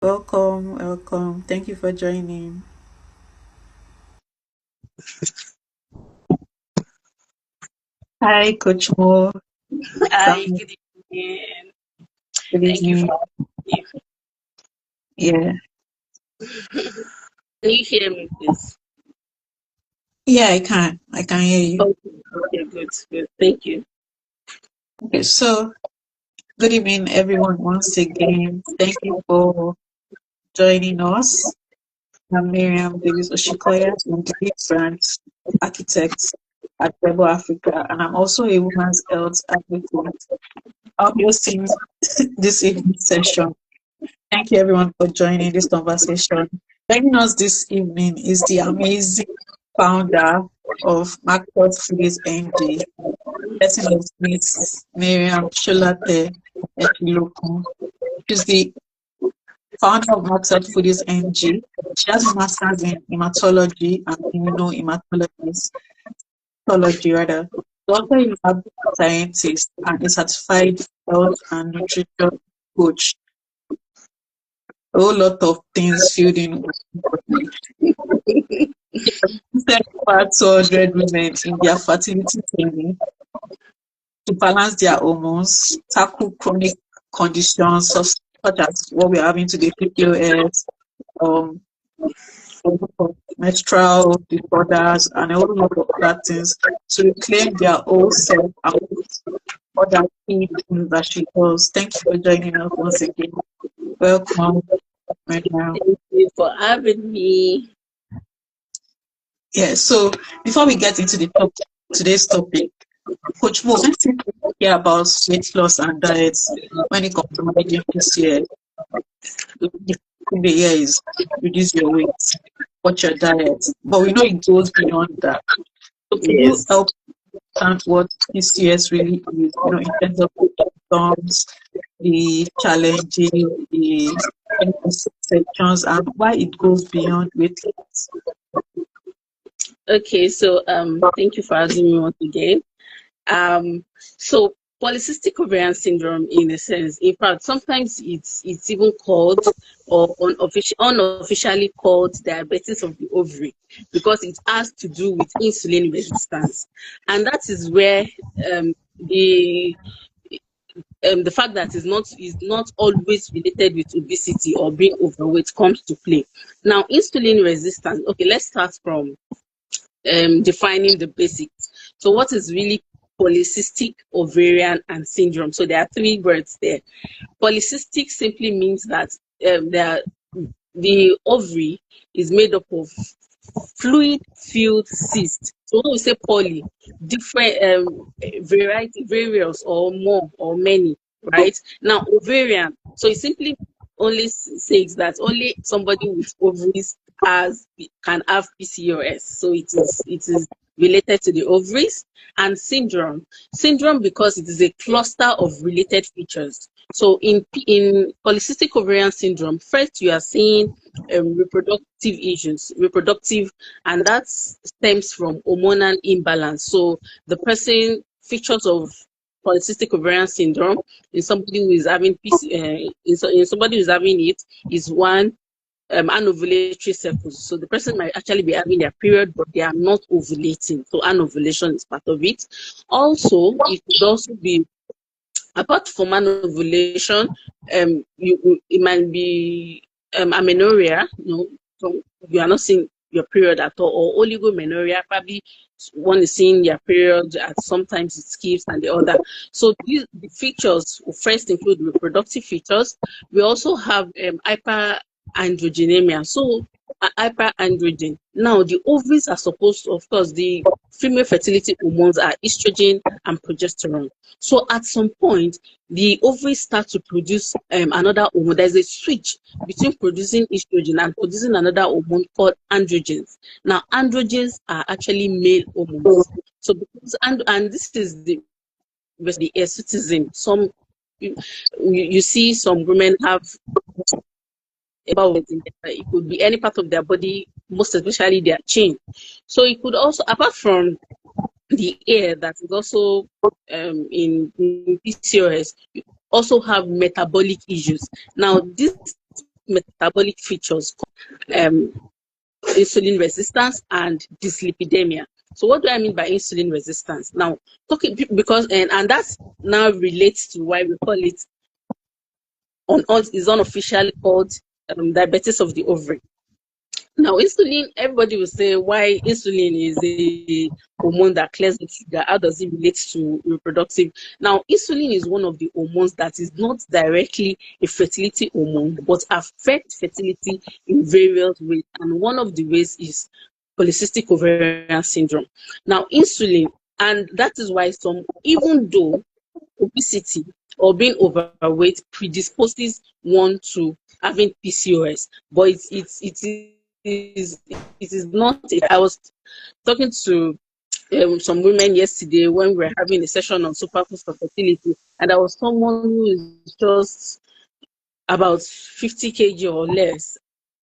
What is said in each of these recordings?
Welcome, welcome. Thank you for joining. Hi, Coach Mo. Hi, Sam, good evening. good Thank you evening. for having Yeah, me. Can you hear me, please? yeah, I can. I can hear you. Okay, good, good. Thank you. Okay, so good evening, everyone. Once again, thank you for joining us. I'm Miriam Davis Oshikoya, I'm the brand architect at DébboAfrica, and I'm also a women's health advocate. I'll be hosting this evening session. Thank you, everyone, for joining this conversation. Joining us this evening is the amazing founder of Market Foodies NG, person of Miss Miriam Sholate Epilokun. She's the founder of Market Foodies NG. She has a master's in hematology and immunohematology, rather. She's also a lab scientist and a certified health and nutrition coach. A whole lot of things filled in. Send over 200 women in their fertility training to balance their hormones, tackle chronic conditions such as what we're having today, PCOS, um, menstrual disorders, and a whole lot of other things to reclaim their whole self and other key things that she does. Thank you for joining us once again. Welcome, Madam. Thank you for having me. Yeah, so before we get into today's topic, Coach Mo, let's hear about weight loss and diets when it comes to managing PCOS. The year is reduce your weight, watch your diet. But we know it goes beyond that. So can you Yes. help understand what PCOS really is, in terms of the symptoms, the challenges, the sections, and why it goes beyond weight loss? Okay, so thank you for having me once again. So polycystic ovarian syndrome, in a sense, in fact, sometimes it's even called or unofficially called diabetes of the ovary because it has to do with insulin resistance, and that is where um, the the fact that is not always related with obesity or being overweight comes to play. Now, insulin resistance. Okay, let's start from defining the basics. So, what is really polycystic ovarian and syndrome? So, there are three words there. Polycystic simply means that the ovary is made up of fluid-filled cyst. So when we say poly, different variety, various or more or many, right? Now ovarian, so it simply only says that only somebody with ovaries can have PCOS. So it is related to the ovaries. And syndrome because it is a cluster of related features. So in polycystic ovarian syndrome, first you are seeing reproductive issues, and that stems from hormonal imbalance. So the person features of polycystic ovarian syndrome in somebody who is having in somebody who is having it is one, anovulatory cycles. So the person might actually be having their period, but they are not ovulating. So anovulation is part of it. Also, it could also be, apart from anovulation, it might be amenorrhea. So you are not seeing your period at all, or oligomenorrhea. Probably one is seeing their period at sometimes it skips and the other. So the features first include reproductive features. We also have hyperandrogenemia. So hyperandrogen. Now the ovaries are supposed to, of course, the female fertility hormones are estrogen and progesterone. So at some point, the ovaries start to produce another hormone. There's a switch between producing estrogen and producing another hormone called androgens. Now, androgens are actually male hormones. So because and this is the hirsutism. You see some women have about it could be any part of their body, most especially their chin. So it could also, apart from the air that is also in PCOS, you also have metabolic issues. Now, this metabolic features, insulin resistance and dyslipidemia. So what do I mean by insulin resistance? Now, talking because and that now relates to why we call it is unofficially called diabetes of the ovary. Now, insulin, everybody will say why insulin is a hormone that clears the sugar. How does it relate to reproductive? Now, insulin is one of the hormones that is not directly a fertility hormone, but affects fertility in various ways. And one of the ways is polycystic ovarian syndrome. Now, insulin, and that is why even though obesity or being overweight predisposes one to having PCOS, but it is not. I was talking to some women yesterday when we were having a session on superfoods for fertility, and there was someone who is just about 50 kg or less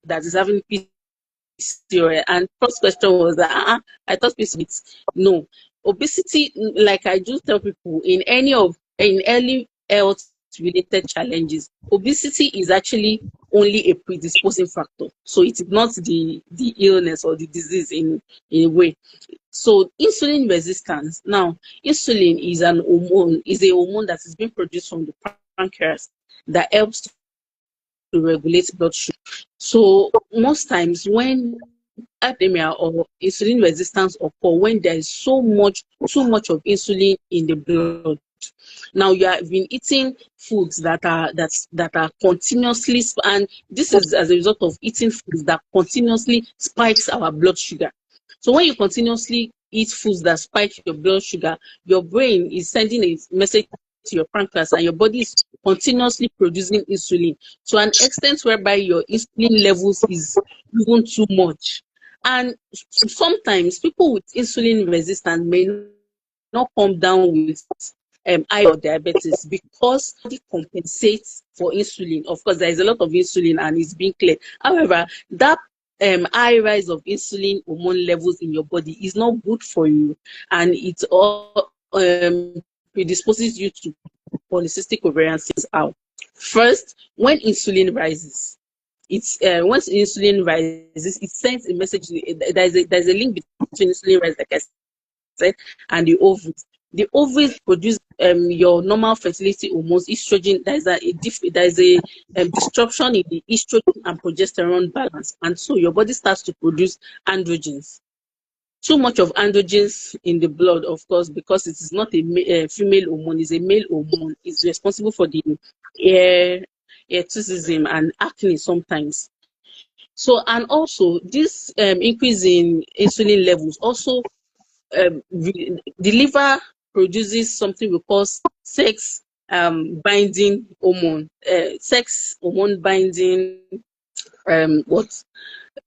that is having PCOS. And first question was that I thought PCOS. No, obesity, like I do tell people, in early health related challenges, obesity is actually only a predisposing factor. So it is not the illness or the disease in a way. So insulin resistance. Now, insulin is a hormone that is being produced from the pancreas that helps to regulate blood sugar. So most times when anemia or insulin resistance occur, when there is too much of insulin in the blood. Now you have been eating foods that are continuously, and this is as a result of eating foods that continuously spikes our blood sugar. So when you continuously eat foods that spike your blood sugar, your brain is sending a message to your pancreas, and your body is continuously producing insulin to an extent whereby your insulin levels is even too much. And sometimes people with insulin resistance may not come down with high or diabetes because it compensates for insulin. Of course, there is a lot of insulin and it's being cleared. However, that high rise of insulin hormone levels in your body is not good for you, and it all predisposes you to polycystic ovarian syndrome. Out first, when insulin rises, once insulin rises, it sends a message. There's a link between insulin rise, like I said, and the ovaries. The ovaries produce your normal fertility hormones, estrogen. There's a disruption in the estrogen and progesterone balance, and so your body starts to produce androgens. Too much of androgens in the blood, of course, because it is not a female hormone, it's a male hormone. It's responsible for the hirsutism and acne sometimes. So, and also this increase in insulin levels also the liver produces something we call sex binding hormone, sex hormone binding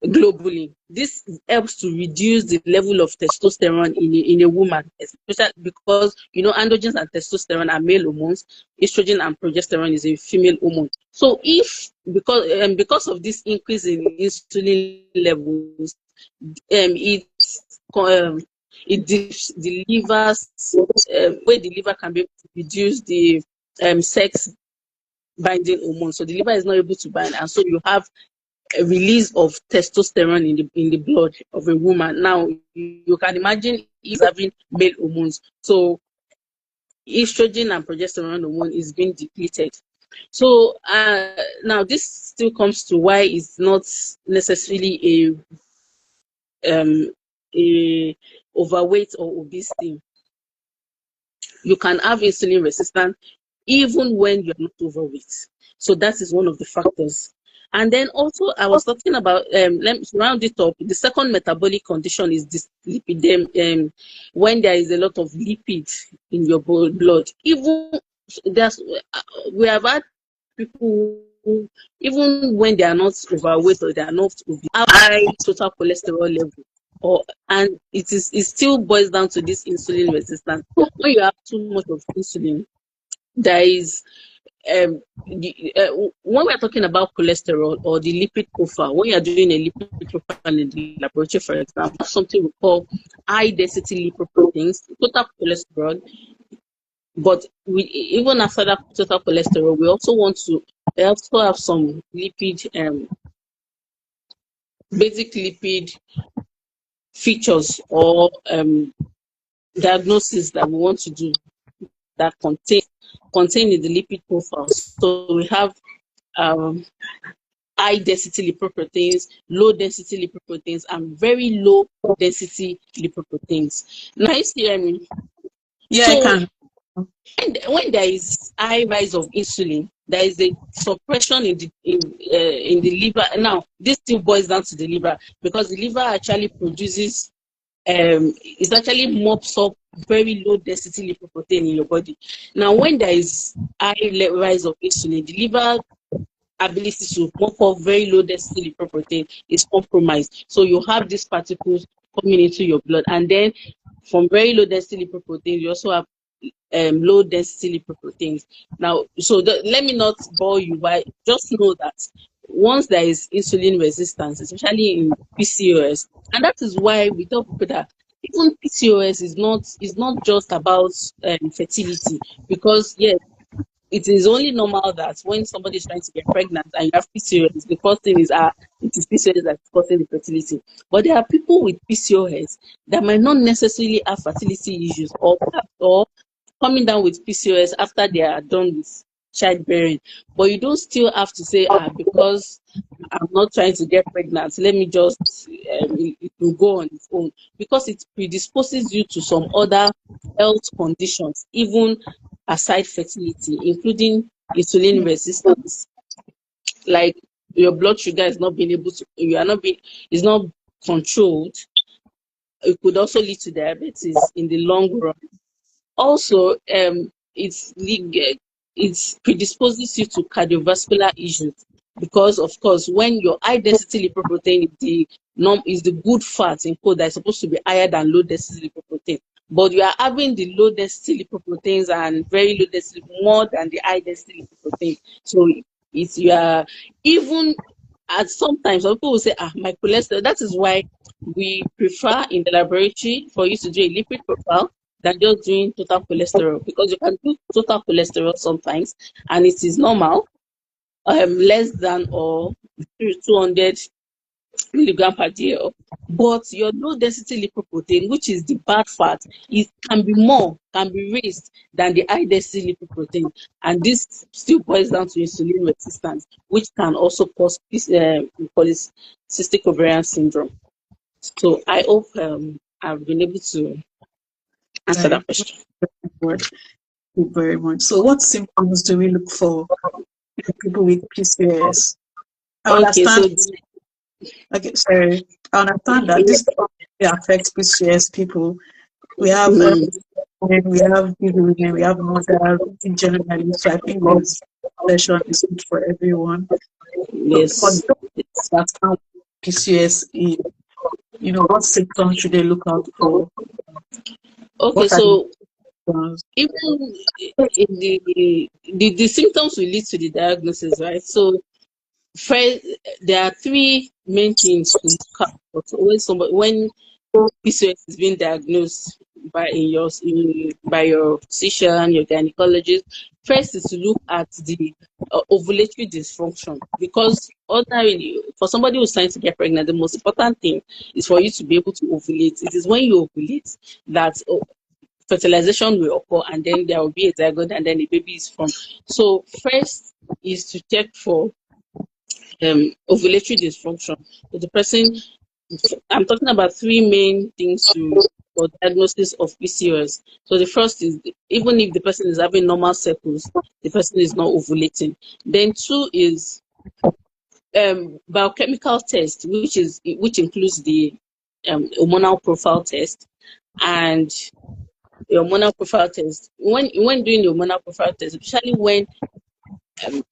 globally. This helps to reduce the level of testosterone in a woman, especially because androgens and testosterone are male hormones, estrogen and progesterone is a female hormone. So if because of this increase in insulin levels, it delivers where the liver can be able to reduce the sex binding hormone. So the liver is not able to bind, and so you have a release of testosterone in the blood of a woman. Now you can imagine he's having male hormones, so estrogen and progesterone hormone is being depleted. So now this still comes to why it's not necessarily a overweight or obese thing. You can have insulin resistance even when you're not overweight. So that is one of the factors. And then also I was talking about, let me round it up. The second metabolic condition is this lipidem, when there is a lot of lipids in your blood. Even we have had people who, even when they are not overweight or they are not obese, have high total cholesterol level. And it still boils down to this insulin resistance. When you have too much of insulin, there is when we are talking about cholesterol or the lipid profile, when you are doing a lipid profile in the laboratory, for example, something we call high density lipoproteins, total cholesterol. But even after that total cholesterol, we also want to they also have some lipid, basic lipid features or diagnosis that we want to do that contain in the lipid profile. So we have um, high density lipoproteins, low density lipoproteins, and very low density lipoproteins. Now, you see, Yeah, I so can. when there is high rise of insulin, there is a suppression in the liver. Now, this still boils down to the liver because the liver actually produces it actually mops up very low density lipoprotein in your body. Now, when there is high rise of insulin, the liver ability to mop up very low density lipoprotein is compromised. So you have these particles coming into your blood, and then from very low density lipoprotein, you also have low density lipoproteins. Now, so let me not bore you, but just know that once there is insulin resistance, especially in PCOS, and that is why we tell people that even PCOS is not just about fertility, because yes, it is only normal that when somebody is trying to get pregnant and you have PCOS, the first thing is it is PCOS that is causing infertility. But there are people with PCOS that might not necessarily have fertility issues or coming down with PCOS after they are done with childbearing. But you don't still have to say, because I'm not trying to get pregnant, let me just, it will go on its own. Because it predisposes you to some other health conditions, even aside fertility, including insulin resistance, like your blood sugar is not being able to, you are not being, is not controlled. It could also lead to diabetes in the long run. Also, it predisposes you to cardiovascular issues because, of course, when your high density lipoprotein is the norm is the good fat in code that is supposed to be higher than low density lipoprotein, but you are having the low density lipoproteins and very low density more than the high density lipoprotein. So it's you are even at sometimes some people will say, my cholesterol. That is why we prefer in the laboratory for you to do a lipid profile than just doing total cholesterol, because you can do total cholesterol sometimes and it is normal, less than or 200 milligram per DL. But your low density lipoprotein, which is the bad fat, can be raised than the high density lipoprotein. And this still boils down to insulin resistance, which can also cause polycystic ovarian syndrome. So I hope I've been able to answer Right. that question. Thank you very much. So, what symptoms do we look for in people with PCOS? I Okay, understand. so Okay, sorry. I understand that this affects PCOS people. We have mm, women, we have big women, we have mothers in generally. So I think this session is good for everyone. So for yes. those that have PCOS, what symptoms should they look out for? Okay, What are the so symptoms? even in the symptoms will lead to the diagnosis, right? So first, there are three main things to look out for. So when PCOS is being diagnosed by your physician, your gynecologist, first is to look at the ovulatory dysfunction, because ordinarily for somebody who's trying to get pregnant, the most important thing is for you to be able to ovulate. It is when you ovulate that fertilization will occur, and then there will be a zygote and then the baby is formed. So first is to check for ovulatory dysfunction. So the person, I'm talking about three main things for diagnosis of PCOS. So the first is, even if the person is having normal cycles, the person is not ovulating. Then two is biochemical test, which includes the hormonal profile test. And the hormonal profile test, when doing the hormonal profile test, especially when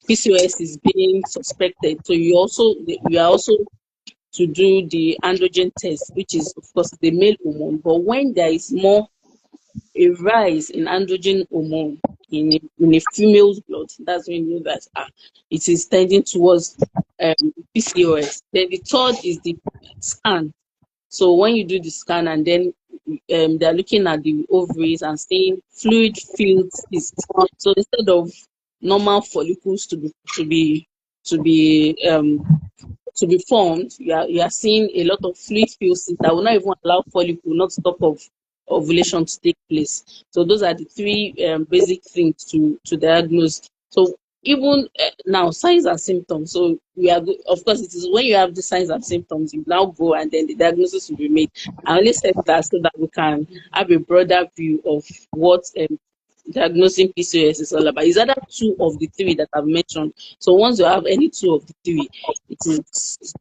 PCOS is being suspected, so you are also to do the androgen test, which is of course the male hormone. But when there is more a rise in androgen hormone in a female's blood, that's when you know that it is tending towards PCOS. Then the third is the scan. So when you do the scan and then they're looking at the ovaries and seeing fluid filled cysts. So instead of normal follicles to be formed, you are seeing a lot of fluid fused that will not even allow follicle, not stop of ovulation to take place. So those are the three basic things to diagnose. So even now, signs and symptoms. So we are, of course, it is when you have the signs and symptoms, you now go and then the diagnosis will be made. I only said that so that we can have a broader view of what diagnosing PCOS is all about. It's either two of the three that I've mentioned. So once you have any two of the three, it is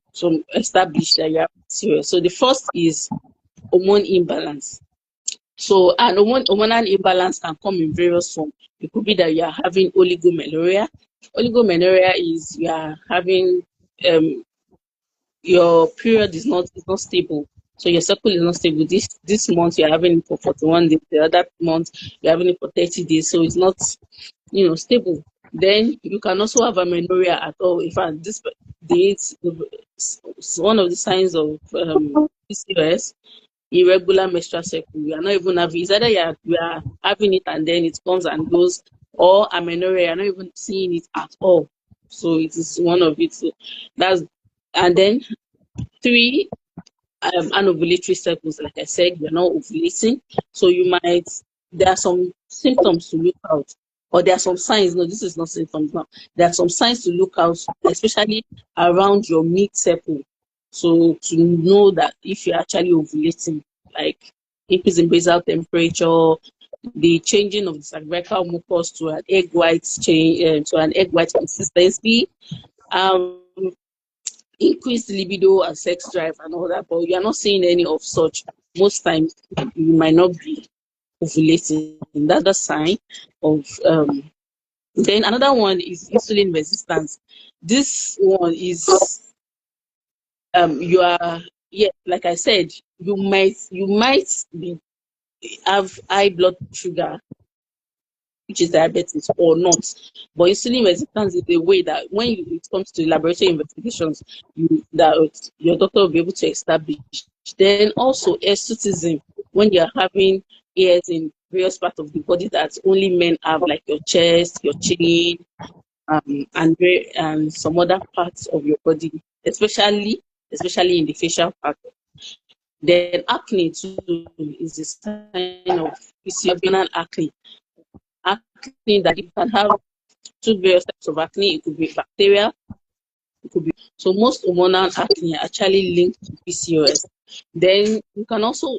established that you have PCOS. So the first is hormone imbalance. So an hormonal imbalance can come in various forms. It could be that you are having oligomenorrhea. Oligomenorrhea is you are having your period is not stable. So your cycle is not stable. This month you're having it for 41 days, the other month you're having it for 30 days. So it's not, stable. Then you can also have amenorrhea at all. In fact, this dates one of the signs of PCOS, irregular menstrual cycle. You are not even having, it's either you are having it and then it comes and goes, or amenorrhea, you're not even seeing it at all. So it is one of it. So and then 3 anovulatory cycles. Like I said, you're not ovulating, so there are some symptoms to look out, or there are some signs. No, this is not symptoms now. There are some signs to look out, especially around your mid-cycle. So to know that if you're actually ovulating, like increase in basal temperature, the changing of the cervical mucus to an egg white consistency, increased libido and sex drive and all that, but you're not seeing any of such. Most times you might not be ovulating. That's a sign of then another one is insulin resistance. This one is you are, yeah, like I said, you might have high blood sugar, which is diabetes, or not. But insulin resistance is the way that when it comes to laboratory investigations, that your doctor will be able to establish. Then also hirsutism, when you're having hairs in various parts of the body that only men have, like your chest, your chin, and some other parts of your body, especially in the facial part. Then acne too is a sign of PCOS acne. Acne that you can have two various types of acne. It could be bacterial, it could be, so most hormonal acne are actually linked to PCOS. Then you can also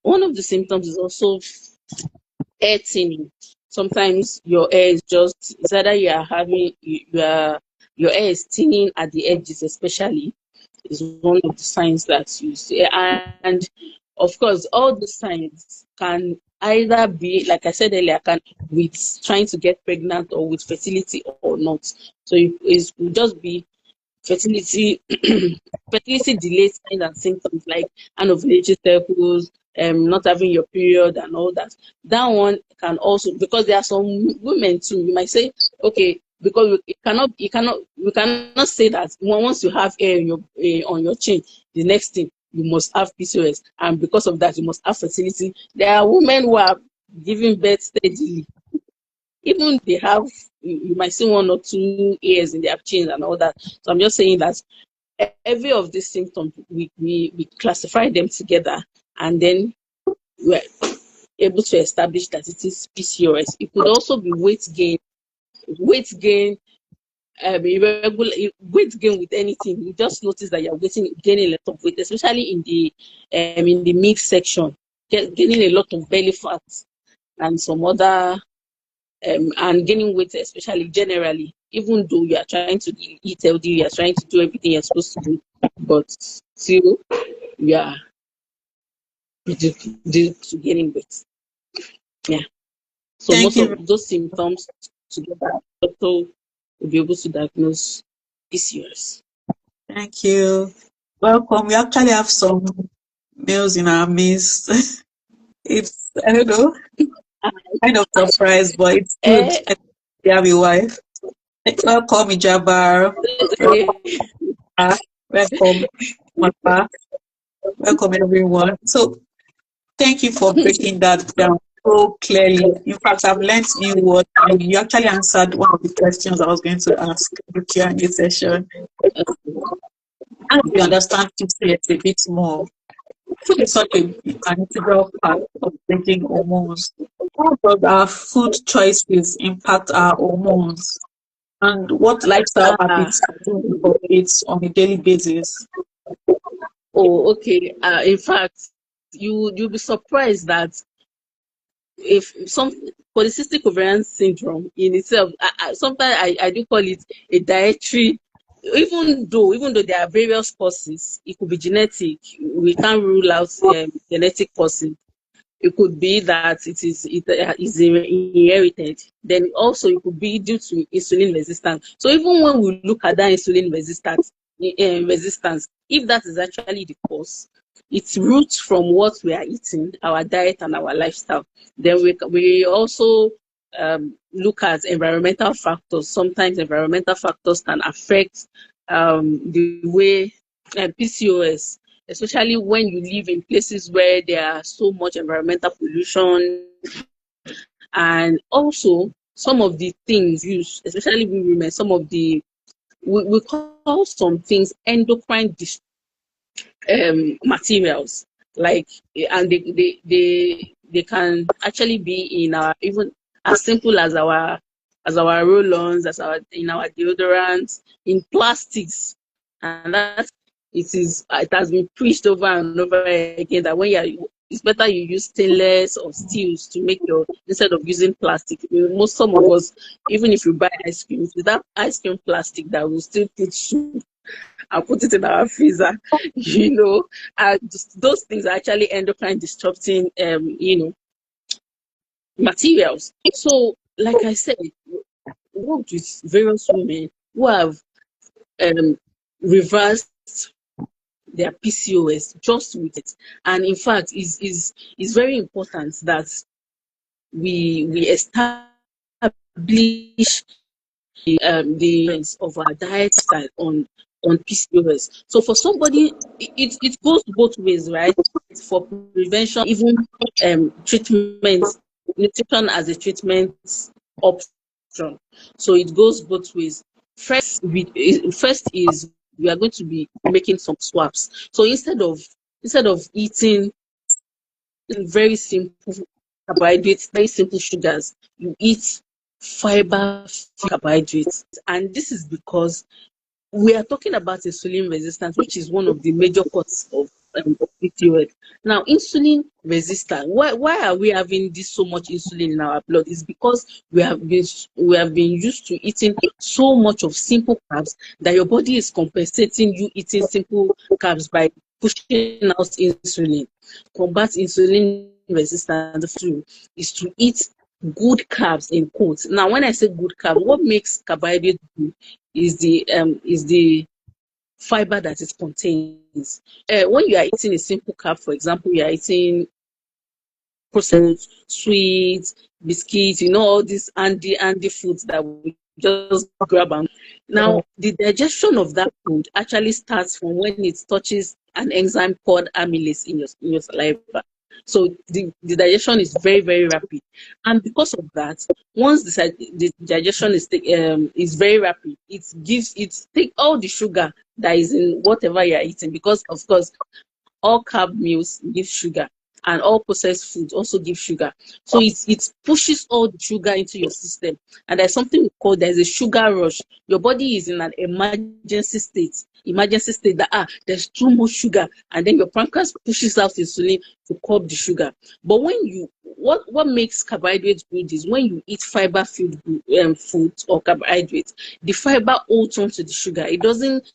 one of the symptoms is also hair thinning. Sometimes your hair is just, it's either your hair is thinning at the edges, especially, is one of the signs that you see. And of course, all the signs can either be, like I said earlier, with trying to get pregnant or with fertility or not. So it will just be fertility delayed signs and symptoms like anovulatory cycles, not having your period and all that. That one can also, because there are some women too, you might say, okay, because we cannot say that once you have hair on your chin, the next thing you must have PCOS, and because of that you must have fertility. There are women who are giving birth steadily, even they have, you might see 1 or 2 hairs in their chins and all that. So I'm just saying that every of these symptoms we classify them together, and then we're able to establish that it is PCOS. It could also be weight gain, irregular weight gain with anything. You just notice that you're gaining a lot of weight, especially in the midsection, gaining a lot of belly fat and some other and gaining weight, especially generally, even though you are trying to eat healthy, you are trying to do everything you're supposed to do, but still you are due to gaining weight. Yeah. So Thank most you. of those symptoms together, doctor will be able to diagnose PCOS. Thank you. Welcome. We actually have some males in our midst. It's, I don't know, kind of surprised, but it's good. You have a wife. Welcome, Ijabar. Welcome, Mapa. Welcome, everyone. So, thank you for breaking that down. so clearly. In fact, I've learned new words, and you actually answered one of the questions I was going to ask in the Q&A session. And you understand PCOS a bit more. Food is such an integral part of taking hormones. How does our food choices impact our hormones? And what lifestyle Ah, habits do you incorporate on a daily basis? oh, okay. In fact, you'll be surprised that if some polycystic ovarian syndrome in itself, sometimes I do call it a dietary. Even though there are various causes, it could be genetic. We can't rule out genetic causes. It could be that it is inherited. Then also it could be due to insulin resistance. So even when we look at that insulin resistance, if that is actually the cause, it's roots from what we are eating, our diet and our lifestyle. Then we also look at environmental factors. Sometimes environmental factors can affect the way PCOS, especially when you live in places where there are so much environmental pollution, and also some of the things used, especially with women, some of the we call some things endocrine materials, like, and they can actually be in our, even as simple as our roll-ons, as our in our deodorants, in plastics. And that it has been preached over and over again that when you it's better you use stainless or steels to make your, instead of using plastic. Some of us, even if you buy ice cream, it's that ice cream plastic that will still put soup and put it in our freezer, and those things are actually endocrine disrupting, materials. So, like I said, worked with various women who have reversed their PCOS just with it. And in fact, is very important that we establish the influence of our diet style on PCOS. So for somebody, it goes both ways, right? For prevention, even treatment, nutrition as a treatment option. So it goes both ways. First is we are going to be making some swaps. So instead of eating very simple carbohydrates, very simple sugars, you eat fiber carbohydrates. And this is because we are talking about insulin resistance, which is one of the major causes of PCOS. Now, insulin resistance. Why are we having this so much insulin in our blood? Is because we have been used to eating so much of simple carbs that your body is compensating you eating simple carbs by pushing out insulin. Combat insulin resistance through is to eat good carbs in quotes. Now, when I say good carbs, what makes carbohydrate good is the fiber that it contains. When you are eating a simple carb, for example, you are eating processed sweets, biscuits, all these handy foods that we just grab. And now the digestion of that food actually starts from when it touches an enzyme called amylase in your saliva. So the digestion is very, very rapid. And because of that, once the digestion is very rapid, it take all the sugar that is in whatever you are eating, because of course all carb meals give sugar, and all processed foods also give sugar. So it pushes all the sugar into your system. And there's something we call, there's a sugar rush. Your body is in an emergency state that there's too much sugar, and then your pancreas pushes out insulin to curb the sugar. But when what makes carbohydrates good is when you eat fiber filled foods or carbohydrates, the fiber holds on to the sugar. It doesn't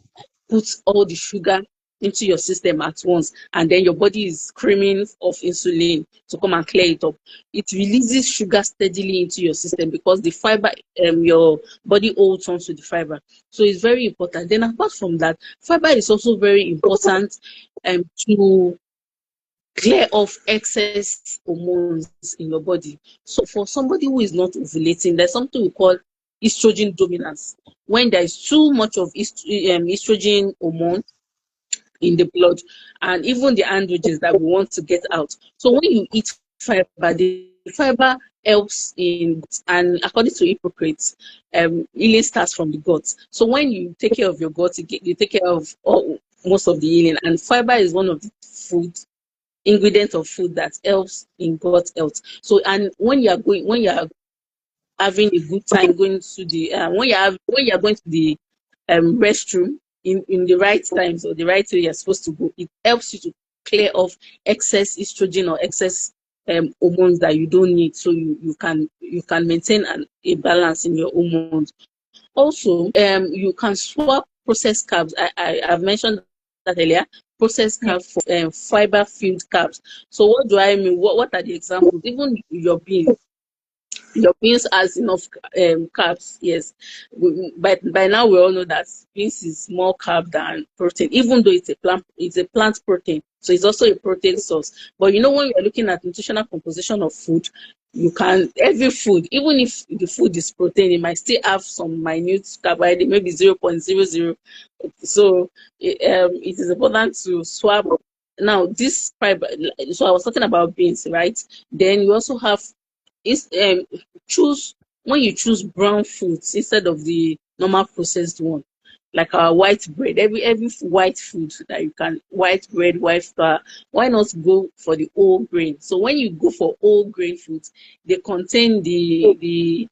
put all the sugar into your system at once, and then your body is screaming of insulin to come and clear it up. It releases sugar steadily into your system because the fiber, your body holds on to the fiber. So it's very important. Then apart from that, fiber is also very important to clear off excess hormones in your body. So for somebody who is not ovulating, there's something we call estrogen dominance. When there is too much of estrogen hormone in the blood, and even the androgens that we want to get out. So when you eat fiber, the fiber helps in, and according to Hippocrates, healing starts from the gut. So when you take care of your gut, you take care of most of the healing. And fiber is one of the ingredients of food that helps in gut health. So, and when you are having a good time going to the when you are going to the restroom in the right times or the right way you're supposed to go, it helps you to clear off excess estrogen or excess hormones that you don't need, so you can maintain a balance in your hormones. Also, you can swap processed carbs. I've mentioned that earlier. Processed carbs for fiber filled carbs. So what do I mean? What are the examples? Even your beans has enough carbs, yes. By now we all know that beans is more carb than protein, even though it's a plant protein, so it's also a protein source. But you know, when you're looking at nutritional composition of food, you can, every food, even if the food is protein, it might still have some minute carbohydrate, maybe 0.00. So it is important to swap. Now this fiber, so I was talking about beans, right? Then you also have is choose, when you choose brown foods instead of the normal processed one, like our white bread, every white food that you can, white bread, white flour, why not go for the whole grain? So when you go for whole grain foods, they contain the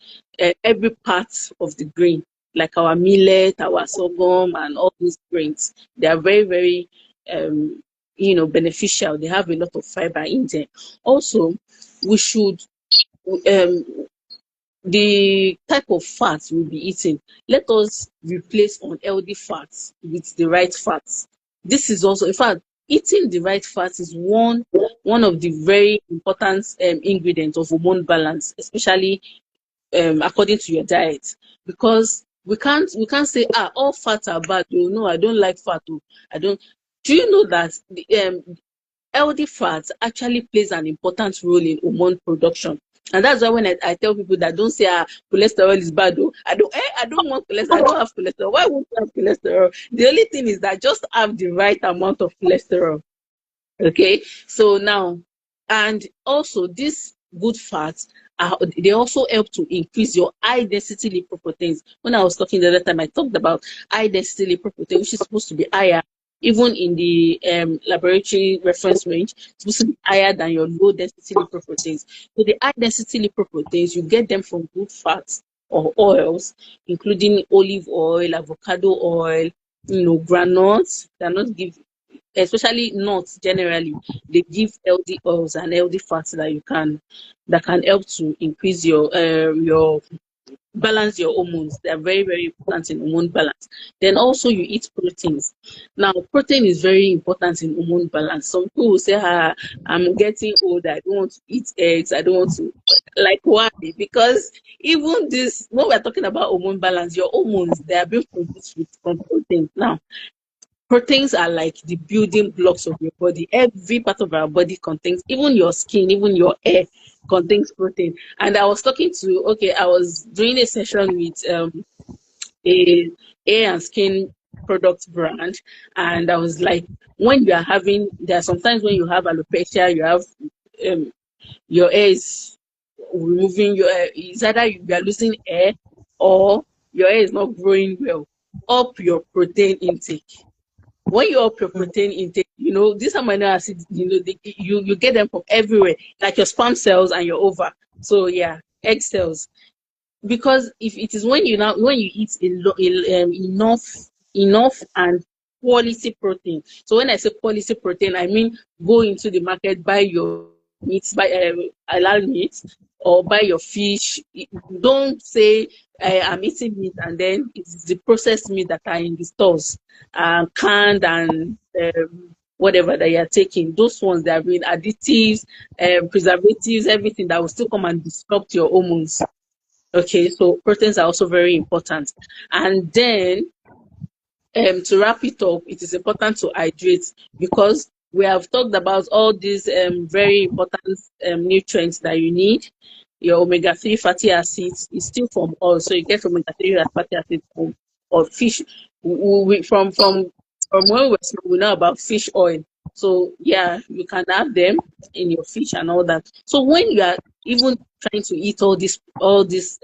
every part of the grain, like our millet, our sorghum, and all these grains. They are very, very beneficial. They have a lot of fiber in them. Also, we should um the type of fats we'll be eating, let us replace unhealthy fats with the right fats. This is also, in fact, eating the right fats is one of the very important ingredients of hormone balance, especially according to your diet, because we can't say, all fats are bad. Oh no, I don't like fat. Oh, I don't. Do you know that the healthy fats actually plays an important role in hormone production? And that's why when I tell people that don't say cholesterol is bad, oh, I don't want cholesterol, I don't have cholesterol. Why won't you have cholesterol? The only thing is that just have the right amount of cholesterol. Okay, so now, and also these good fats they also help to increase your high density lipoproteins. When I was talking the other time, I talked about high density lipoprotein, which is supposed to be higher, even in the laboratory reference range, it's supposed to be higher than your low density lipoproteins. So the high density lipoproteins, you get them from good fats or oils, including olive oil, avocado oil, granules. They're not give especially nuts generally, they give healthy oils and healthy fats that can help to increase your balance your hormones. They are very, very important in hormone balance. Then also you eat proteins. Now protein is very important in hormone balance. Some people will say, I'm getting old, I don't want to eat eggs, I don't want to, like, why? Because even this, when we're talking about hormone balance, your hormones, they are being produced from protein. Now proteins are like the building blocks of your body. Every part of our body contains, even your skin, even your hair contains protein. And I was I was doing a session with a hair and skin product brand, and I was like, when you are having, there are sometimes when you have alopecia, you have your hair is removing your hair. It's either you are losing hair or your hair is not growing well. Up your protein intake. When you up your protein intake, these amino acids, you get them from everywhere, like your sperm cells and your ova. So yeah, egg cells. Because if it is when you eat enough and quality protein. So when I say quality protein, I mean go into the market, buy your meat, buy halal meat, or buy your fish. Don't say I'm eating meat and then it's the processed meat that are in the stores, canned and whatever that you're taking. Those ones that have been additives, preservatives, everything that will still come and disrupt your hormones. Okay, so proteins are also very important. And then to wrap it up, it is important to hydrate, because we have talked about all these very important nutrients that you need. Your omega-3 fatty acids is still from oil, so you get omega-3 fatty acids from or fish. From when we know about fish oil. So yeah, you can have them in your fish and all that. So when you are even trying to eat all these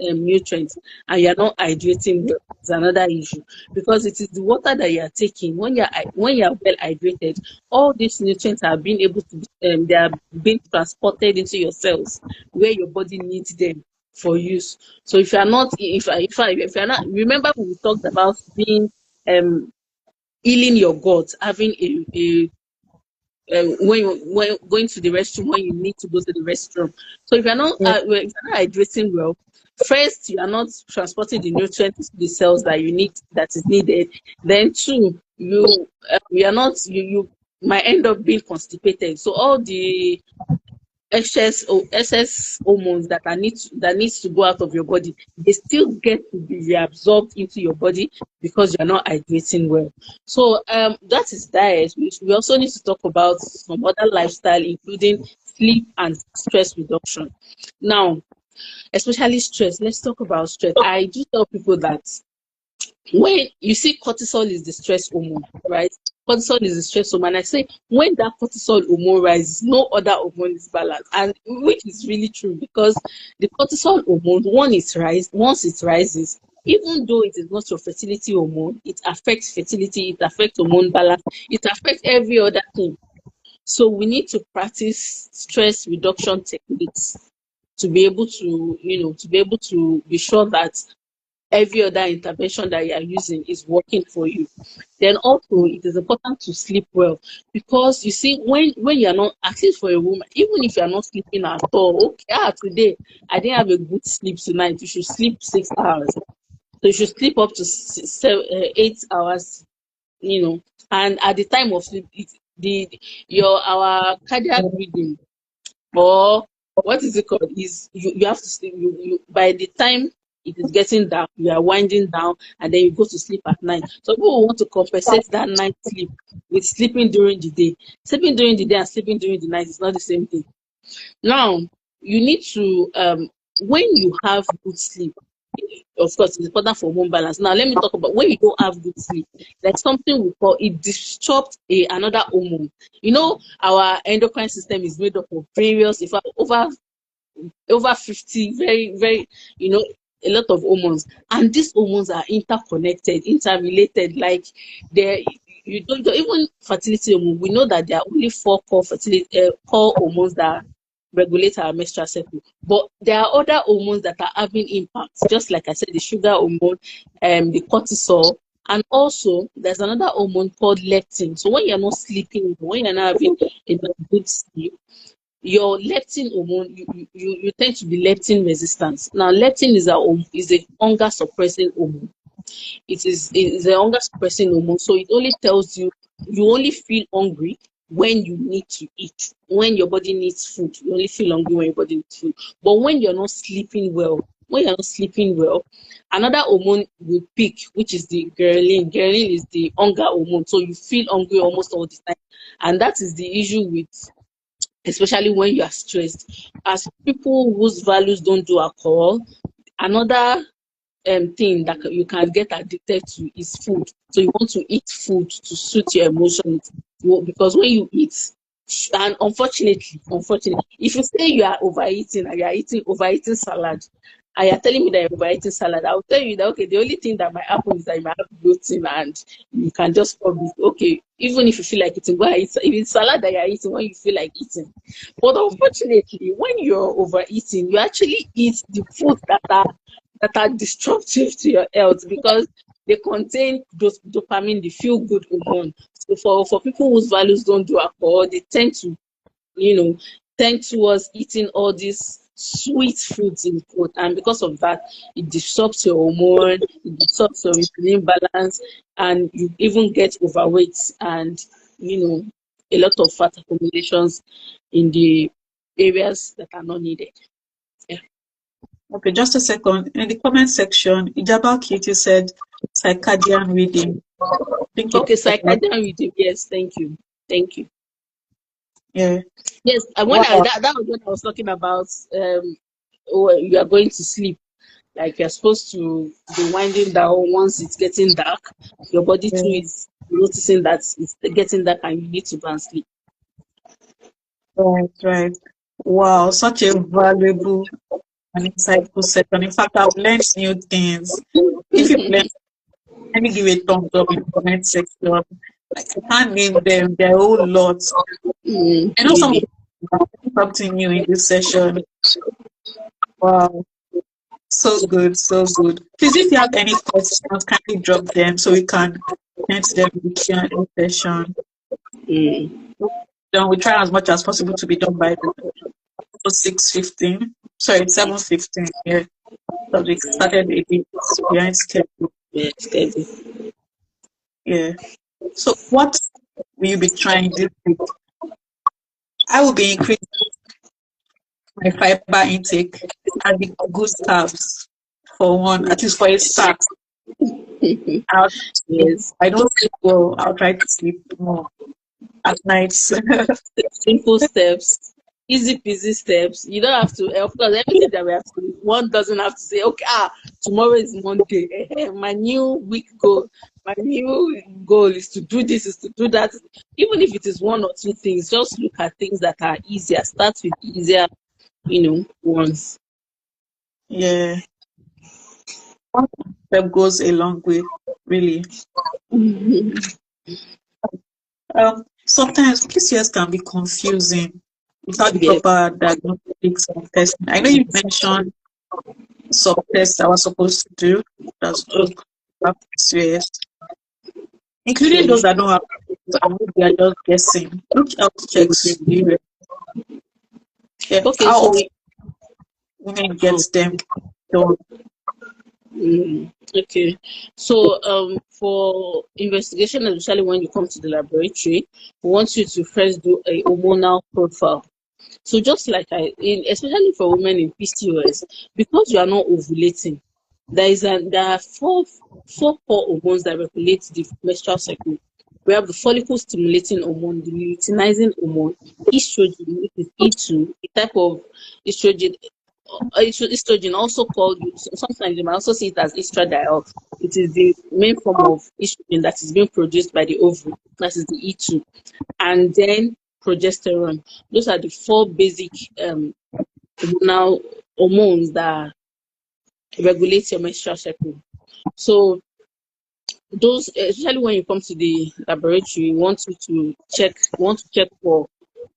nutrients and you're not hydrating well, it's another issue, because it is the water that you are taking. When you are well hydrated, all these nutrients are being able to they are being transported into your cells where your body needs them for use. So if you are not, if you are not, remember we talked about being healing your gut, having a when going to the restroom when you need to go to the restroom. So if if you're not hydrating well, first you are not transporting the nutrients to the cells that is needed. Then two, you are not you might end up being constipated. So all the excess hormones that needs to go out of your body, they still get to be reabsorbed into your body because you're not hydrating well. So that is diet. We also need to talk about some other lifestyle, including sleep and stress reduction. Now, especially stress. Let's talk about stress. I do tell people that when you see cortisol is the stress hormone, right? Cortisol is the stress hormone. And I say when that cortisol hormone rises, no other hormone is balanced, and which is really true, because the cortisol hormone, once it rises, even though it is not your fertility hormone, it affects fertility, it affects hormone balance, it affects every other thing. So we need to practice stress reduction techniques to be able to, be sure that every other intervention that you are using is working for you. Then also it is important to sleep well, because you see when you're not, at least for a woman, even if you're not sleeping at all, okay, today I didn't have a good sleep tonight, you should sleep 6 hours. So you should sleep up to 8 hours, and at the time of sleep, our cardiac rhythm, or what is it called, is you have to sleep, by the time it is getting dark, you are winding down, and then you go to sleep at night. So people want to compensate that night sleep with sleeping during the day. Sleeping during the day and sleeping during the night is not the same thing. Now, you need to when you have good sleep, of course, it's important for hormone balance. Now, let me talk about when you don't have good sleep. Like something we call, it disrupts another hormone. Our endocrine system is made up of various, in fact, over 50, very, very, a lot of hormones. And these hormones are interconnected, interrelated. Like you don't even fertility hormone. We know that there are only 4 core hormones that regulate our menstrual cycle. But there are other hormones that are having impacts, just like I said, the sugar hormone, the cortisol, and also there's another hormone called leptin. So when you're not sleeping, when you're not having a good sleep, your leptin hormone, you tend to be leptin resistant. Now, leptin is a hunger suppressing hormone. It is a hunger suppressing hormone, so it only tells you only feel hungry when you need to eat. When your body needs food, you only feel hungry when your body needs food. But when you're not sleeping well, another hormone will peak, which is the ghrelin. Ghrelin is the hunger hormone, so you feel hungry almost all the time. And that is the issue with, especially when you are stressed. As people whose values don't do alcohol, another thing that you can get addicted to is food. So you want to eat food to suit your emotions, because when you eat, and unfortunately, if you say you are overeating and you are overeating salad, and you're telling me that you're overeating salad, I'll tell you that, okay, the only thing that might happen is that you might have bloating and you can just probably, okay, even if you feel like eating, go ahead, if it's salad that you're eating when you feel like eating. But unfortunately, when you're overeating, you actually eat the food that are destructive to your health, because they contain those dopamine, the feel good hormone. So for people whose values don't do alcohol, they tend to, tend towards eating all these sweet foods in food, and because of that, it disrupts your hormone, it disrupts your insulin balance, and you even get overweight and a lot of fat accumulations in the areas that are not needed. Yeah. Okay, just a second. In the comment section, Ijabal Kitty said circadian rhythm. Okay, circadian rhythm. Yes, thank you. Yeah. Yes, and when that was what I was talking about. You are going to sleep, like you're supposed to be winding down once it's getting dark. Your body too is noticing that it's getting dark and you need to go and sleep. Right, right. Wow, such a valuable and insightful session. In fact, I've learned new things. If you learn, let me give a thumbs up in the comment section. Like, I can't name them, there are a whole lot. I know some of Really. them something new in this session. Wow, so good, so good. Please, if you have any questions, kindly drop them so we can answer them in the Q&A session. Mm. Then we try as much as possible to be done by the 6:15. Sorry, 7:15. Yeah, because we started a bit behind schedule. Yeah, steady. Yeah. So, what will you be trying this week? I will be increasing my fiber intake and the good carbs for one, at least for a start. I'll, if Yes. I don't sleep well, I'll try to sleep more at nights. Simple steps, easy peasy steps. You don't have to, of course, everything that we have to do, one doesn't have to say, okay, tomorrow is Monday. My new week goal, my new goal is to do this, is to do that. Even if it is one or two things, just look at things that are easier. Start with easier, ones. Yeah. One step goes a long way, really. Sometimes PCOS can be confusing without the Yes, proper diagnostics and testing. I know you mentioned some tests I was supposed to do that's to have PCOS, including true. those that don't have PCOS and maybe are just guessing. Which health checks do you yeah, Okay, how so often women get them done? okay. So for investigation, especially when you come to the laboratory, we want you to first do a hormonal profile. So just like especially for women in PCOS, because you are not ovulating, there are four core hormones that regulate the menstrual cycle. We have the follicle stimulating hormone, the luteinizing hormone, estrogen, which is E2, a type of estrogen. Estrogen, also called, sometimes you might also see it as estradiol. It is the main form of estrogen that is being produced by the ovary. That is the E2. And then progesterone. Those are the four basic hormonal hormones that regulate your menstrual cycle. So those, especially when you come to the laboratory, we want to check for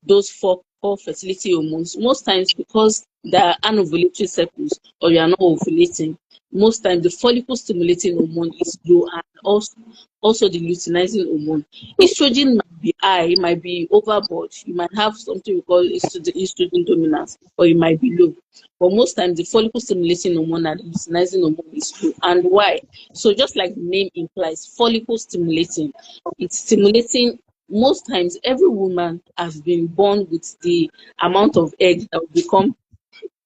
those four fertility hormones. Most times, because there are anovulatory cycles or you are not ovulating, most times the follicle stimulating hormone is low, and also the luteinizing hormone. Estrogen might be high, it might be overboard. You might have something we call estrogen dominance, or it might be low. But most times the follicle stimulating hormone and luteinizing hormone is low. And why? So just like the name implies, follicle stimulating, it's stimulating. Most times every woman has been born with the amount of eggs that will become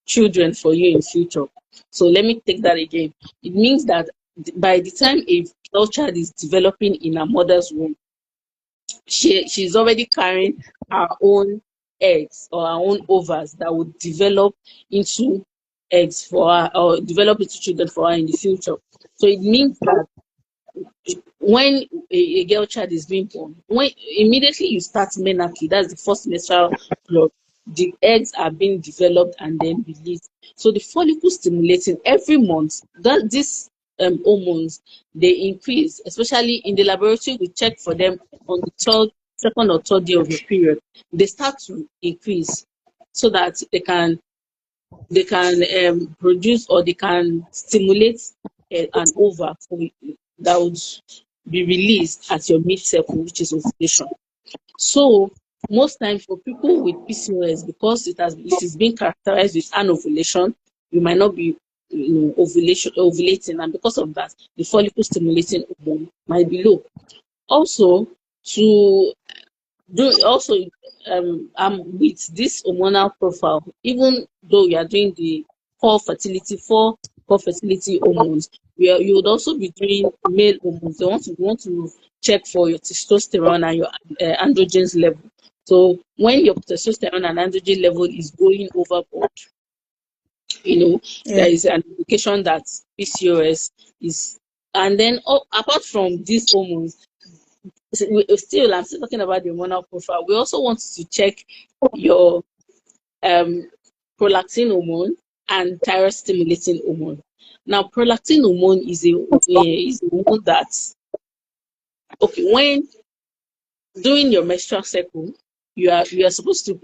children for you in future. So let me take that again. It means that by the time a girl child is developing in her mother's womb, she's already carrying her own eggs or her own ovaries that would develop into eggs for her, or develop into children for her in the future. So it means that when a girl child is being born, when immediately you start menarche, that's the first menstrual blood, the eggs are being developed and then released. So the follicle stimulating every month, that these hormones, they increase, especially in the laboratory. We check for them on the second or third day of your period. They start to increase so that they can produce, or they can stimulate an ova that would be released at your mid-cycle, which is ovulation. So most times for people with PCOS, because it is being characterized with anovulation, you might not be ovulating, and because of that, the follicle stimulating hormone might be low. Also, to also with this hormonal profile, even though you are doing the four core fertility hormones, you would also be doing male hormones. They want to check for your testosterone and your androgens level. So when your testosterone and androgen level is going overboard, Yeah. there is an indication that PCOS is. And then apart from these hormones, I'm still talking about the hormonal profile. We also want to check your prolactin hormone and thyroid stimulating hormone. Now, prolactin hormone is a hormone that, okay, when during your menstrual cycle, you are supposed to,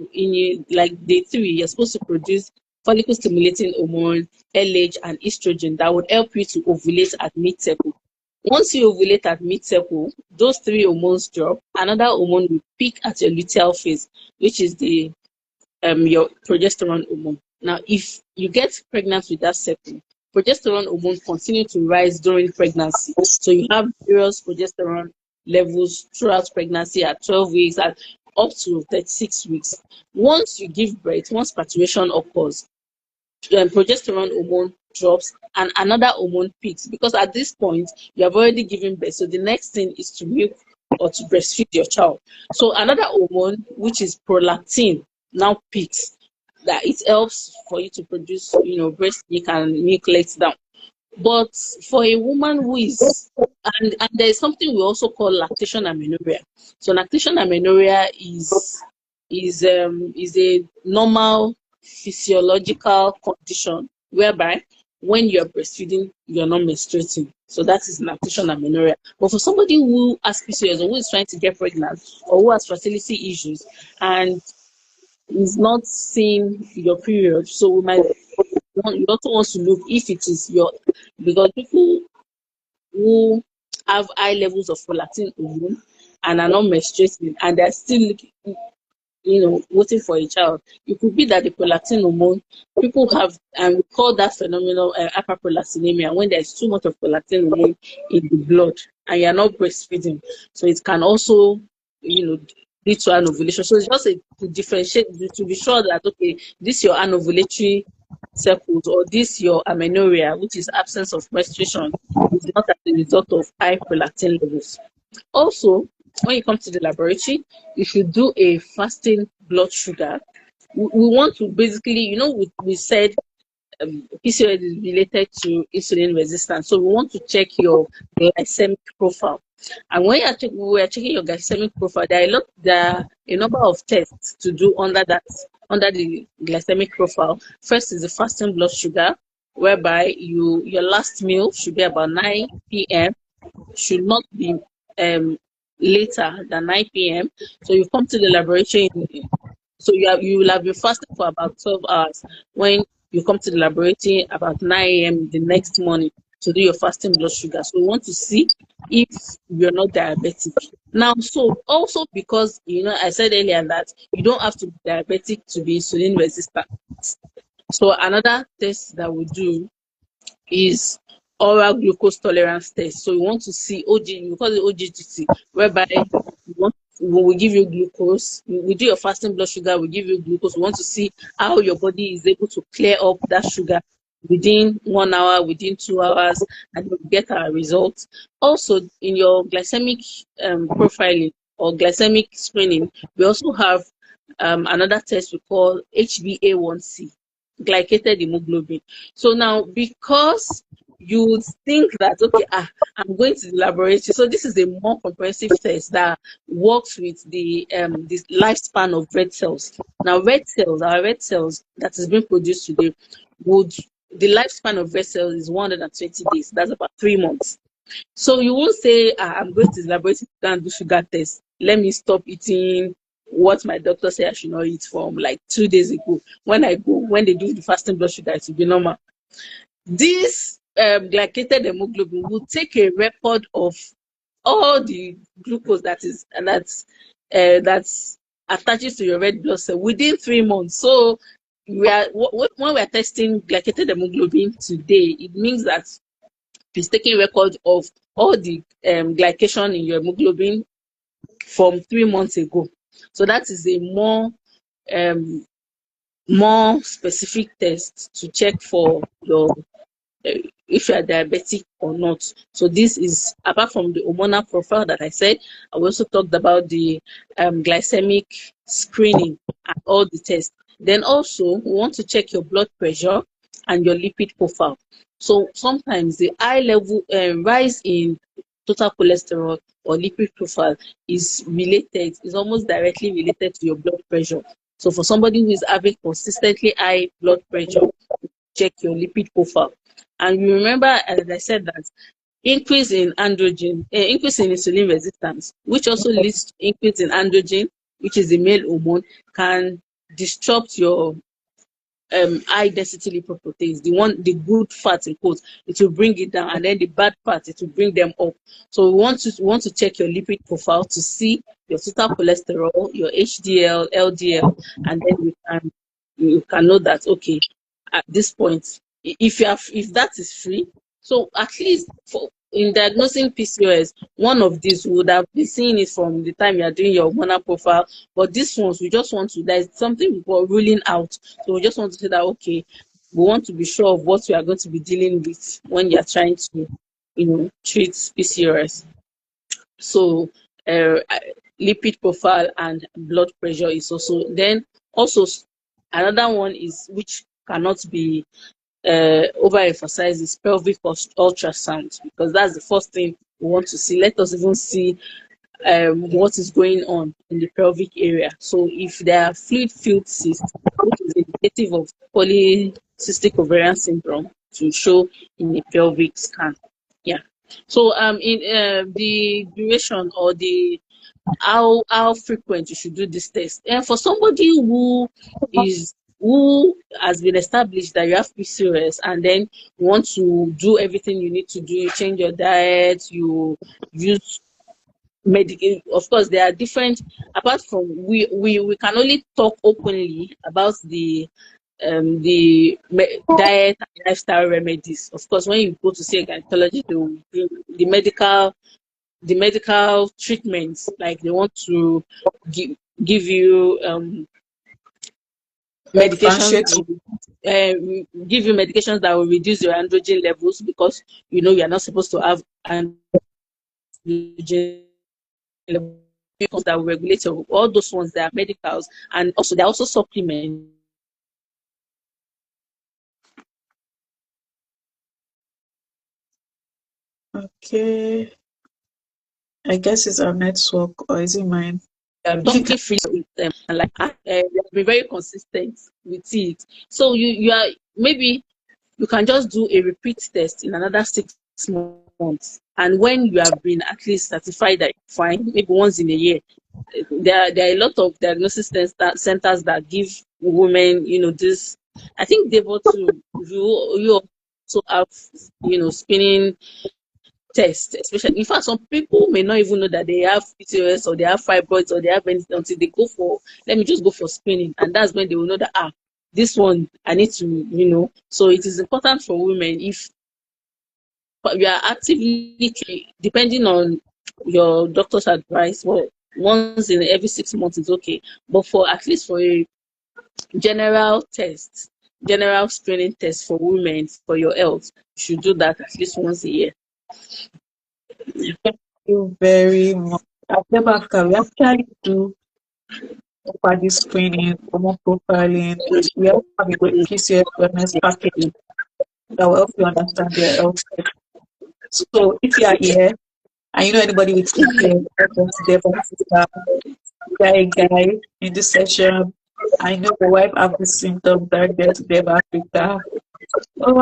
like day 3, you're supposed to produce follicle stimulating hormone, LH, and estrogen that would help you to ovulate at mid-cycle. Once you ovulate at mid-cycle, those 3 hormones drop. Another hormone will peak at your luteal phase, which is the your progesterone hormone. Now, if you get pregnant with that cycle, progesterone hormone continue to rise during pregnancy. So you have various progesterone levels throughout pregnancy at 12 weeks and up to 36 weeks. Once you give birth, once parturition occurs, progesterone hormone drops and another hormone peaks, because at this point you have already given birth. So the next thing is to milk or to breastfeed your child. So another hormone, which is prolactin, now peaks, that it helps for you to produce, breast milk and milk lets down. But for a woman who is, and there is something we also call lactation amenorrhea. So lactation amenorrhea is a normal physiological condition whereby when you're breastfeeding, you're not menstruating. So that is lactation amenorrhea. But for somebody who has PCOS or who is trying to get pregnant or who has fertility issues and is not seeing your period, so you also want to look if it is because people who have high levels of prolactin hormone and are not menstruating and they're still waiting for a child, it could be that the prolactin hormone, people have, and we call that phenomenon hyperprolactinemia, when there's too much of prolactin hormone in the blood and you're not breastfeeding. So it can also, lead to an ovulation. So it's just to differentiate, to be sure that, okay, this your anovulatory cycles or this your amenorrhea, which is absence of menstruation, is not as a result of high prolactin levels. Also, when you come to the laboratory, you should do a fasting blood sugar. We want to basically, we said PCOS is related to insulin resistance. So we want to check your glycemic profile. And when we are checking your glycemic profile, there are a number of tests to do under the glycemic profile. First is the fasting blood sugar, whereby your last meal should be about 9 p.m. should not be later than 9 p.m. So you come to the laboratory, so you will have been fasting for about 12 hours when you come to the laboratory about 9 a.m. the next morning to do your fasting blood sugar. So we want to see if you're not diabetic. Now, so also because, I said earlier that you don't have to be diabetic to be insulin resistant. So another test that we do is oral glucose tolerance test. So we want to see we call it OGTT, whereby when we give you glucose, we do your fasting blood sugar, we give you glucose. We want to see how your body is able to clear up that sugar within 1 hour, within 2 hours, and we get our results. Also, in your glycemic profiling or glycemic screening, we also have another test we call HbA1c, glycated hemoglobin. So now, because you would think that, okay, I'm going to the laboratory. So this is a more comprehensive test that works with the this lifespan of red cells. Now, our red cells that is being produced today, the lifespan of red cells is 120 days. That's about 3 months. So you won't say, I'm going to the laboratory to go and do sugar test. Let me stop eating what my doctor said I should not eat from like 2 days ago. When they do the fasting blood sugar, it will be normal. This glycated hemoglobin will take a record of all the glucose that's attaches to your red blood cell within 3 months. So when we are testing glycated hemoglobin today, it means that it's taking record of all the glycation in your hemoglobin from 3 months ago. So that is a more specific test to check for your if you are diabetic or not. So this is, apart from the hormonal profile that I said, I also talked about the glycemic screening and all the tests. Then also we want to check your blood pressure and your lipid profile. So sometimes the high level rise in total cholesterol or lipid profile is almost directly related to your blood pressure. So for somebody who is having consistently high blood pressure, check your lipid profile. And you remember, as I said, that increase in increase in insulin resistance, which also leads to increase in androgen, which is the male hormone, can disrupt your high density lipoproteins, the good fat in quotes, it will bring it down, and then the bad fat, it will bring them up. So we want to check your lipid profile to see your total cholesterol, your HDL, LDL, and then you can know that, okay, at this point, if that is free, so at least in diagnosing PCOS, one of these would have been seeing it from the time you are doing your hormonal profile, but these ones we just want to, there's something we call ruling out. So we just want to say that, okay, we want to be sure of what we are going to be dealing with when you are trying to, treat PCOS. So lipid profile and blood pressure is also, then also another one is, which cannot be overemphasized, is pelvic ultrasound, because that's the first thing we want to see. Let us even see what is going on in the pelvic area. So if there are fluid-filled cysts, which is indicative of polycystic ovarian syndrome, to show in a pelvic scan. Yeah. So in the duration, or the how frequent you should do this test, and for somebody who has been established that you have PCOS, and then you want to do everything you need to do, you change your diet, you use medication. Of course, there are different, apart from, we can only talk openly about the diet and lifestyle remedies. Of course, when you go to see a gynecologist, they will give the medical treatments, like they want to give you medications, give you medications that will reduce your androgen levels, because you're not supposed to have androgen levels that will regulate all those ones. That are medicals, and also they're also supplements. Okay. I guess it's our network, or is it mine? Totally free with them, and like be very consistent with it. So you are, maybe you can just do a repeat test in another 6 months, and when you have been at least certified that you're fine, maybe once in a year. There are a lot of diagnosis centers that give women, this. I think they want to, you also have, spinning test, especially, in fact, some people may not even know that they have PCOS, or they have fibroids, or they have anything, until they go for, let me just go for spinning, and that's when they will know that, this one I need to, so it is important for women, if you are actively, depending on your doctor's advice, well, once in every 6 months is okay, but for at least for a general screening test for women for your health, you should do that at least once a year. Thank you very much. At DébboAfrica, we actually do body screening, hormone profiling. We also have a great PCOS wellness package that will help you understand your health. So if you are here and you know anybody with PCOS, DébboAfrica, you are a guy in this session, I know your wife have the symptoms, that get to DébboAfrica. Oh,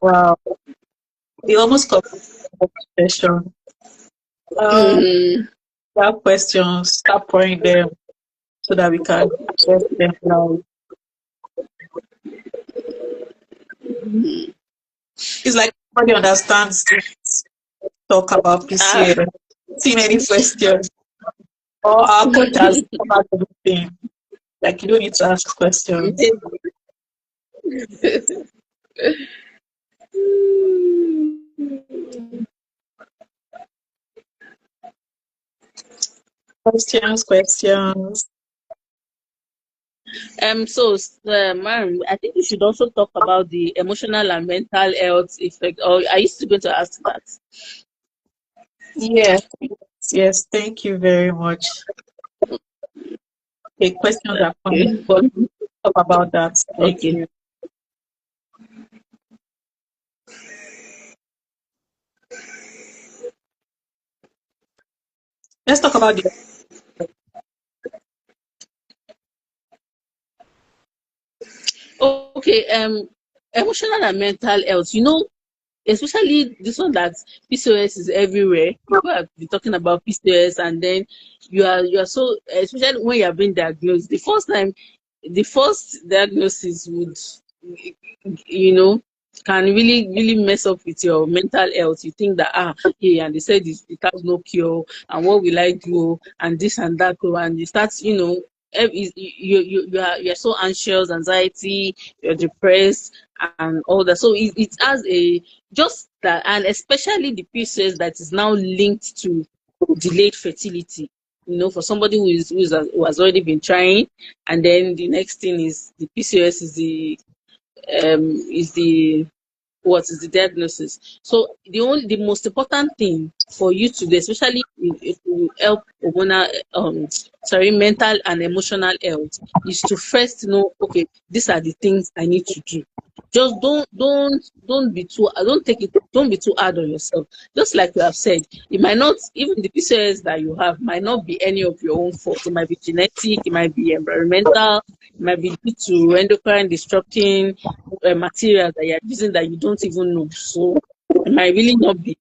wow. We almost completed the session. Have questions, start pouring them so that we can address them now. It's like nobody understands this talk about PCA. See many questions. Or our coach has covered everything. Like, you don't need to ask questions. Questions. So, ma'am, I think we should also talk about the emotional and mental health effect. Or are you still going to ask that? Yes. Thank you very much. Okay, questions are coming, but we'll talk about that. Thank you. let's talk about the Okay, emotional and mental health. Especially this one that PCOS is everywhere. People have been talking about PCOS, and then you are so, especially when you are being diagnosed. The first diagnosis would, you know, can really mess up with your mental health. You think that hey, and they said it has no cure, and what will I do, and this and that, and you start, you're so anxious, anxiety, you're depressed, and all that. So it has a just that, and especially the PCOS that is now linked to delayed fertility. For somebody who has already been trying, and then the next thing is the PCOS is the what is the diagnosis. So the most important thing for you to do, especially if you help hormonal, mental and emotional health, is to first know, okay, these are the things I need to do. Just don't be too, don't be too hard on yourself. Just like you have said, it might not, even the PCOS that you have might not be any of your own fault. It might be genetic, it might be environmental, it might be due to endocrine disrupting materials that you're using that you don't even know. So it might really not be.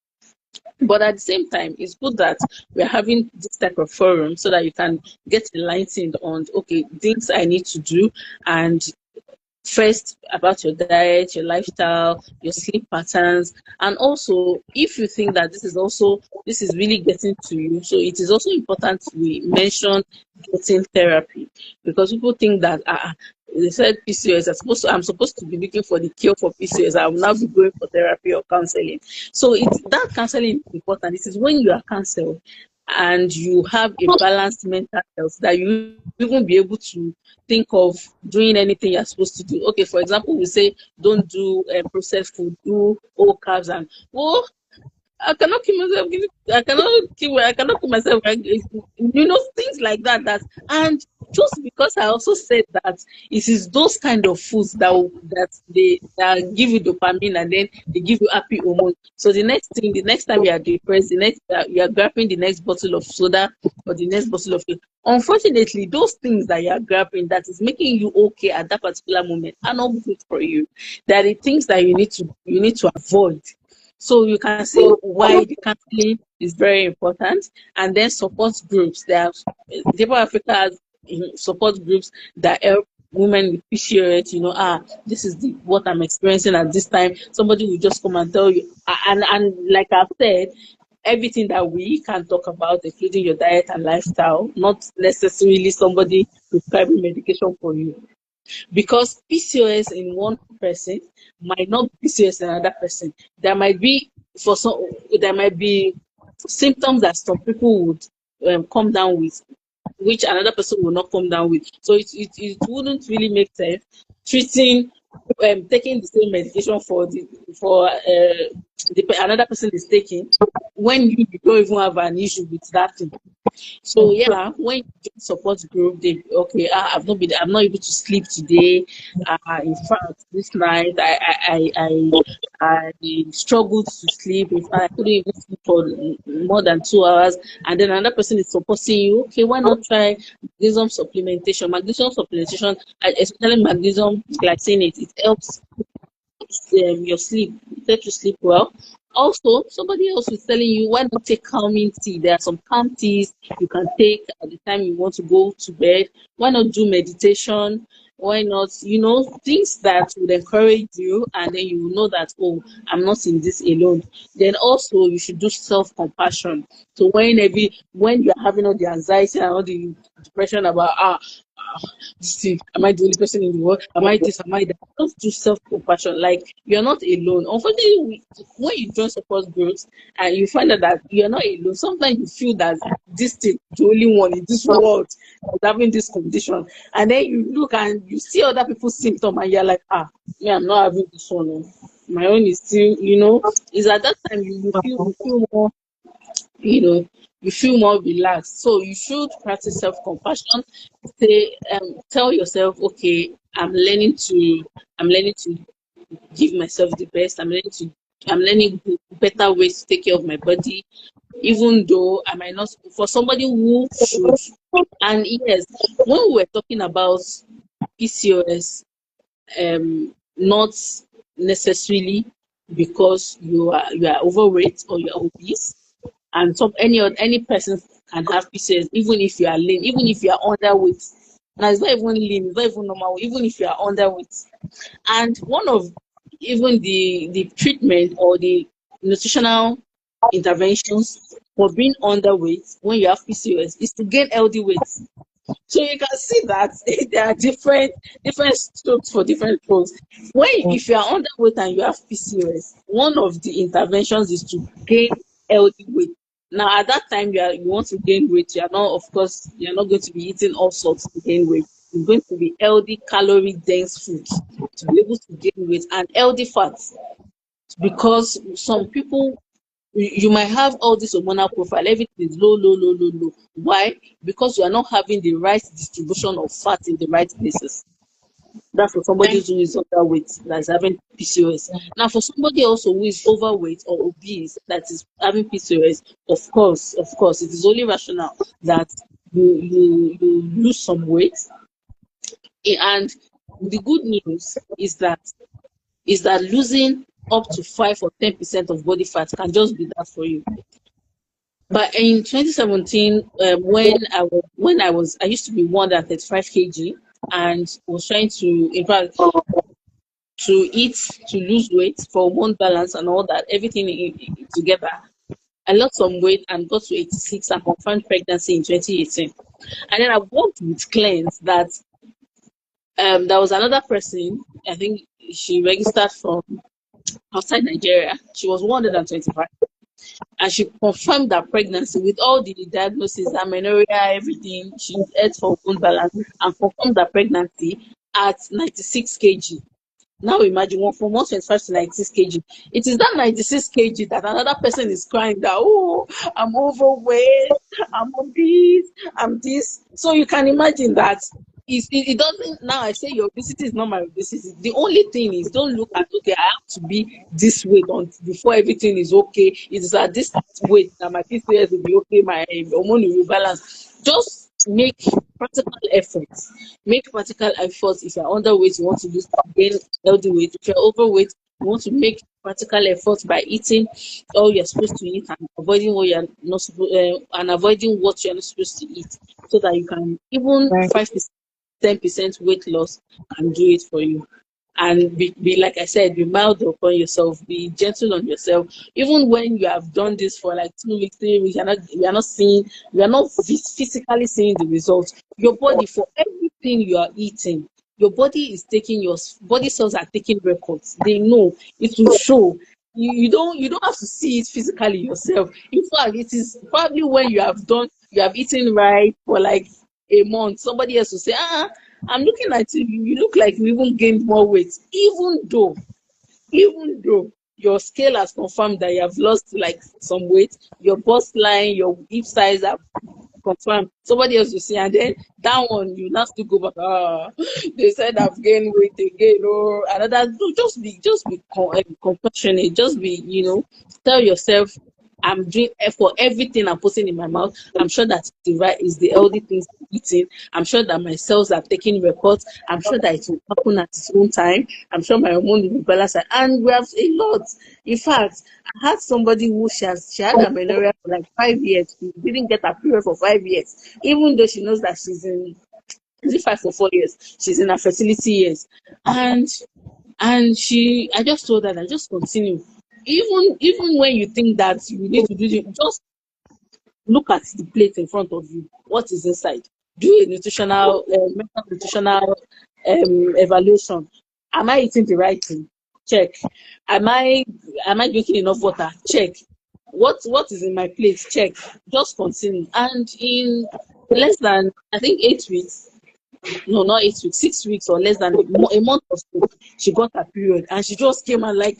But at the same time, it's good that we're having this type of forum so that you can get enlightened on, okay, things I need to do, and first about your diet, your lifestyle, your sleep patterns, and also if you think that this is really getting to you, so it is also important we mention getting therapy, because people think that they said PCOS, I'm supposed to be looking for the cure for PCOS. I will now be going for therapy or counseling. So it's that counseling is important. This is when you are counseled and you have a balanced mental health that you won't be able to think of doing anything you're supposed to do. Okay, for example, we say don't do processed food, do whole carbs, and I cannot keep myself. I cannot keep myself. Things like that. And just because I also said that it is those kind of foods that give you dopamine, and then they give you happy hormone. So the next time you are depressed, you are grabbing the next bottle of soda or the next bottle of. Unfortunately, those things that you are grabbing that is making you okay at that particular moment are not good for you. They are the things that you need to avoid. So you can see why the counseling is very important. And then support groups. DébboAfrica has support groups that help women with PCOS. This is what I'm experiencing at this time. Somebody will just come and tell you. And like I've said, everything that we can talk about, including your diet and lifestyle, not necessarily somebody prescribing medication for you. Because PCOS in one person might not be PCOS in another person. There might be symptoms that some people would come down with, which another person will not come down with. So it wouldn't really make sense treating taking the same medication for another person is taking when you don't even have an issue with that thing. So yeah, when you join support group, I'm not able to sleep today. In fact, this night I struggled to sleep. In fact, I couldn't even sleep for more than 2 hours. And then another person is supporting you. Okay, why not try magnesium supplementation? Magnesium supplementation, especially magnesium glycinate, it helps your sleep. It helps you sleep well. Also, somebody else is telling you why not take calming tea. There are some calm teas you can take at the time you want to go to bed. Why not do meditation? Why not, things that would encourage you, and then you will know that, oh, I'm not in this alone. Then also you should do self-compassion. So when you're having all the anxiety and all the depression about this thing, am I the only person in the world? Am I this? Am I that? Just do self-compassion. Like, you're not alone. Unfortunately, when you join support groups and you find out that you're not alone, sometimes you feel that this thing, the only one in this world is having this condition. And then you look and you see other people's symptoms and you're like, me, I'm not having this one. My own is still, is at that time you feel more, you feel more relaxed. So you should practice self-compassion. Tell yourself, okay, I'm learning to give myself the best. I'm learning to I'm learning better ways to take care of my body, even though I might not, for somebody who should. And yes, when we were talking about PCOS, not necessarily because you are overweight or you're obese, and any person can have PCOS, even if you are lean, even if you are underweight. Now it's not even lean, it's not even normal, even if you are underweight. And one of even the treatment or the nutritional interventions for being underweight when you have PCOS is to gain healthy weight. So you can see that there are different strokes for different folks. If you are underweight and you have PCOS, one of the interventions is to gain healthy weight. Now at that time you want to gain weight, you are not, of course, you're not going to be eating all sorts to gain weight. It's going to be healthy, calorie dense food to be able to gain weight, and healthy fats, because some people, you might have all this hormonal profile, everything is low, low, low, low, low. Why? Because you are not having the right distribution of fat in the right places. That's for somebody who is underweight, that's having PCOS. Now, for somebody also who is overweight or obese that is having PCOS, of course, it is only rational that you lose some weight. And the good news is that losing up to 5 or 10% of body fat can just be that for you. But in 2017, I used to be 135 kg and was trying to, in fact, to eat, to lose weight for hormone balance and all that, everything together. I lost some weight and got to 86 and confirmed pregnancy in 2018. And then I worked with clients that there was another person, I think she registered from outside Nigeria. She was 125. And she confirmed that pregnancy with all the diagnoses, amenorrhea, everything. She ate for bone balance and confirmed that pregnancy at 96 kg. Now imagine one from 125 to 96 kg. It is that 96 kg that another person is crying that, oh, I'm overweight, I'm obese, I'm this. So you can imagine that it doesn't, now I say your obesity is not my obesity. The only thing is, don't look at, okay, I have to be this weight before everything is okay. It is at this weight that my PCOS will be okay, my hormone will balance. Just make practical efforts. Make practical efforts. If you're underweight, you want to gain healthy weight. If you're overweight, you want to make practical efforts by eating all you're supposed to eat and avoiding what you're not supposed and avoiding what you're not supposed to eat, so that you can even 5%, 10% weight loss can do it for you. And be like I said, be mild upon yourself, be gentle on yourself. Even when you have done this for like 2 weeks, 3 weeks, you are not physically seeing the results. Your body, for everything you are eating, your body is taking, your body cells are taking records. They know, it will show. You don't have to see it physically yourself. In fact, it is probably when you have eaten right for like a month, somebody else will say, I'm looking at you, you look like you even gained more weight, even though your scale has confirmed that you have lost like some weight, your bust line, your hip size have confirmed. Somebody else will say, and then that one you now still go back. They said I've gained weight again. Oh, another. No, just be compassionate. Just be, tell yourself, I'm doing for everything I'm putting in my mouth. I'm sure that is the healthy things I'm eating. I'm sure that my cells are taking records. I'm sure that it will happen at its own time. I'm sure my hormone will be balanced. And we have a lot. In fact, I had somebody who she had amenorrhea for like 5 years. She didn't get her period for 5 years, even though she knows that she's in 5 or 4 years. She's in her fertility years, and I just told her that just continue. Even when you think that you need to do it, just look at the plate in front of you. What is inside? Do a mental nutritional evaluation. Am I eating the right thing? Check. Am I drinking enough water? Check. What is in my plate? Check. Just continue. And in less than, I think, 8 weeks, no, not 8 weeks, 6 weeks or less than a month or so, she got her period, and she just came and like,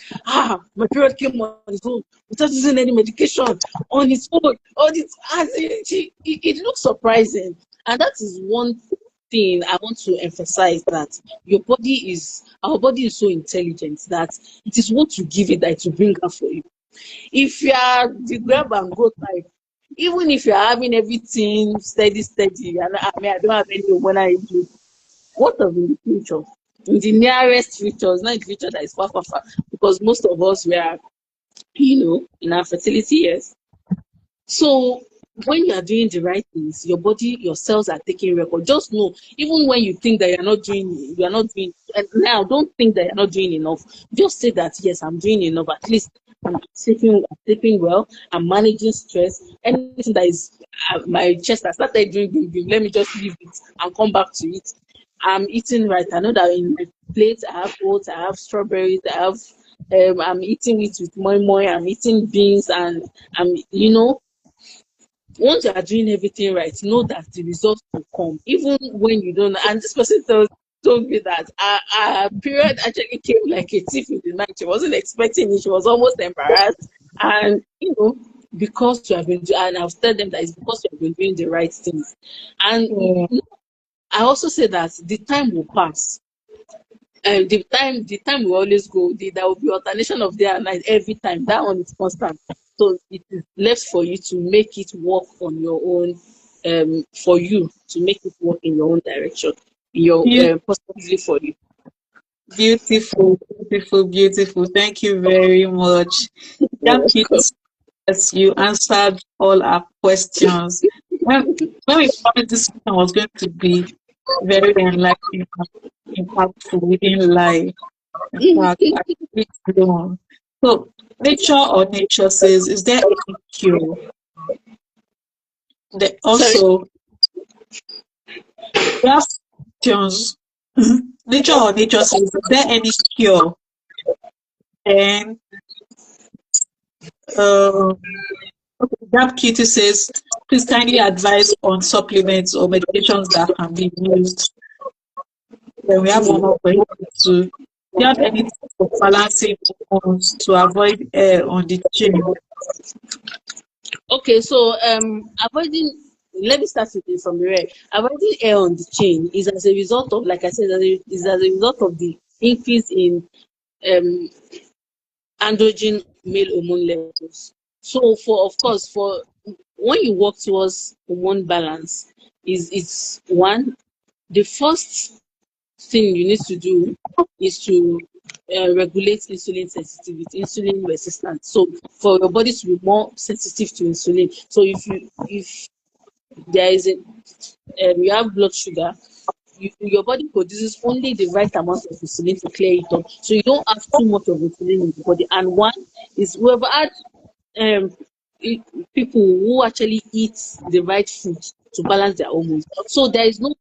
my period came on its own without using any medication, on its own. All this, it looks surprising, and that is one thing I want to emphasize that our body is so intelligent that it is what you give it that it will bring out for you. If you are the grab and go type, even if you are having everything steady, and I mean I don't have any hormonal issue, what of in the future? In the nearest future, it's not in the future that is far, far, far, because most of us were, in our fertility years. So when you are doing the right things, your body, your cells are taking record. Just know, even when you think that you are not doing, and now don't think that you're not doing enough. Just say that, yes, I'm doing enough. At least I'm sleeping well. I'm managing stress. Anything that is my chest has started doing, let me just leave it and come back to it. I'm eating right. I know that in my plate I have oats, I have strawberries, I'm eating it with moi moi. I'm eating beans, and once you are doing everything right, know that the results will come, even when you don't. And this person told me that our period actually came like a thief in the night. She wasn't expecting it. She was almost embarrassed. And, because you have been doing, and I've told them that it's because you have been doing the right things. And I also say that the time will pass. The time will always go. There will be alternation of day and night every time. That one is constant. So it is left for you to make it work on your own, for you to make it work in your own direction, positively for you. Beautiful, beautiful, beautiful. Thank you very much. Thank you. Yes, you answered all our questions. When we promised this session was going to be very enlightening and impactful within life. In fact, I think it's long. So, nature or nature says, is there any cure? Also, we have questions. Nature or nature says, is there any cure? And Gap Kitty says, please kindly advise on supplements or medications that can be used. Then we have one more question too. Do you have any tips for balancing hormones to avoid air on the chain? Okay, so avoiding. Let me start with it from the right. Avoiding air on the chain is as a result of, like I said, is as a result of the increase in androgen male hormone levels. So for when you work towards hormone balance, it's one, the first thing you need to do is to regulate insulin sensitivity, insulin resistance. So for your body to be more sensitive to insulin. So if there is you have blood sugar, your body produces only the right amount of insulin to clear it up. So you don't have too much of insulin in the body. And one is whoever had people who actually eat the right food to balance their hormones. So there is no,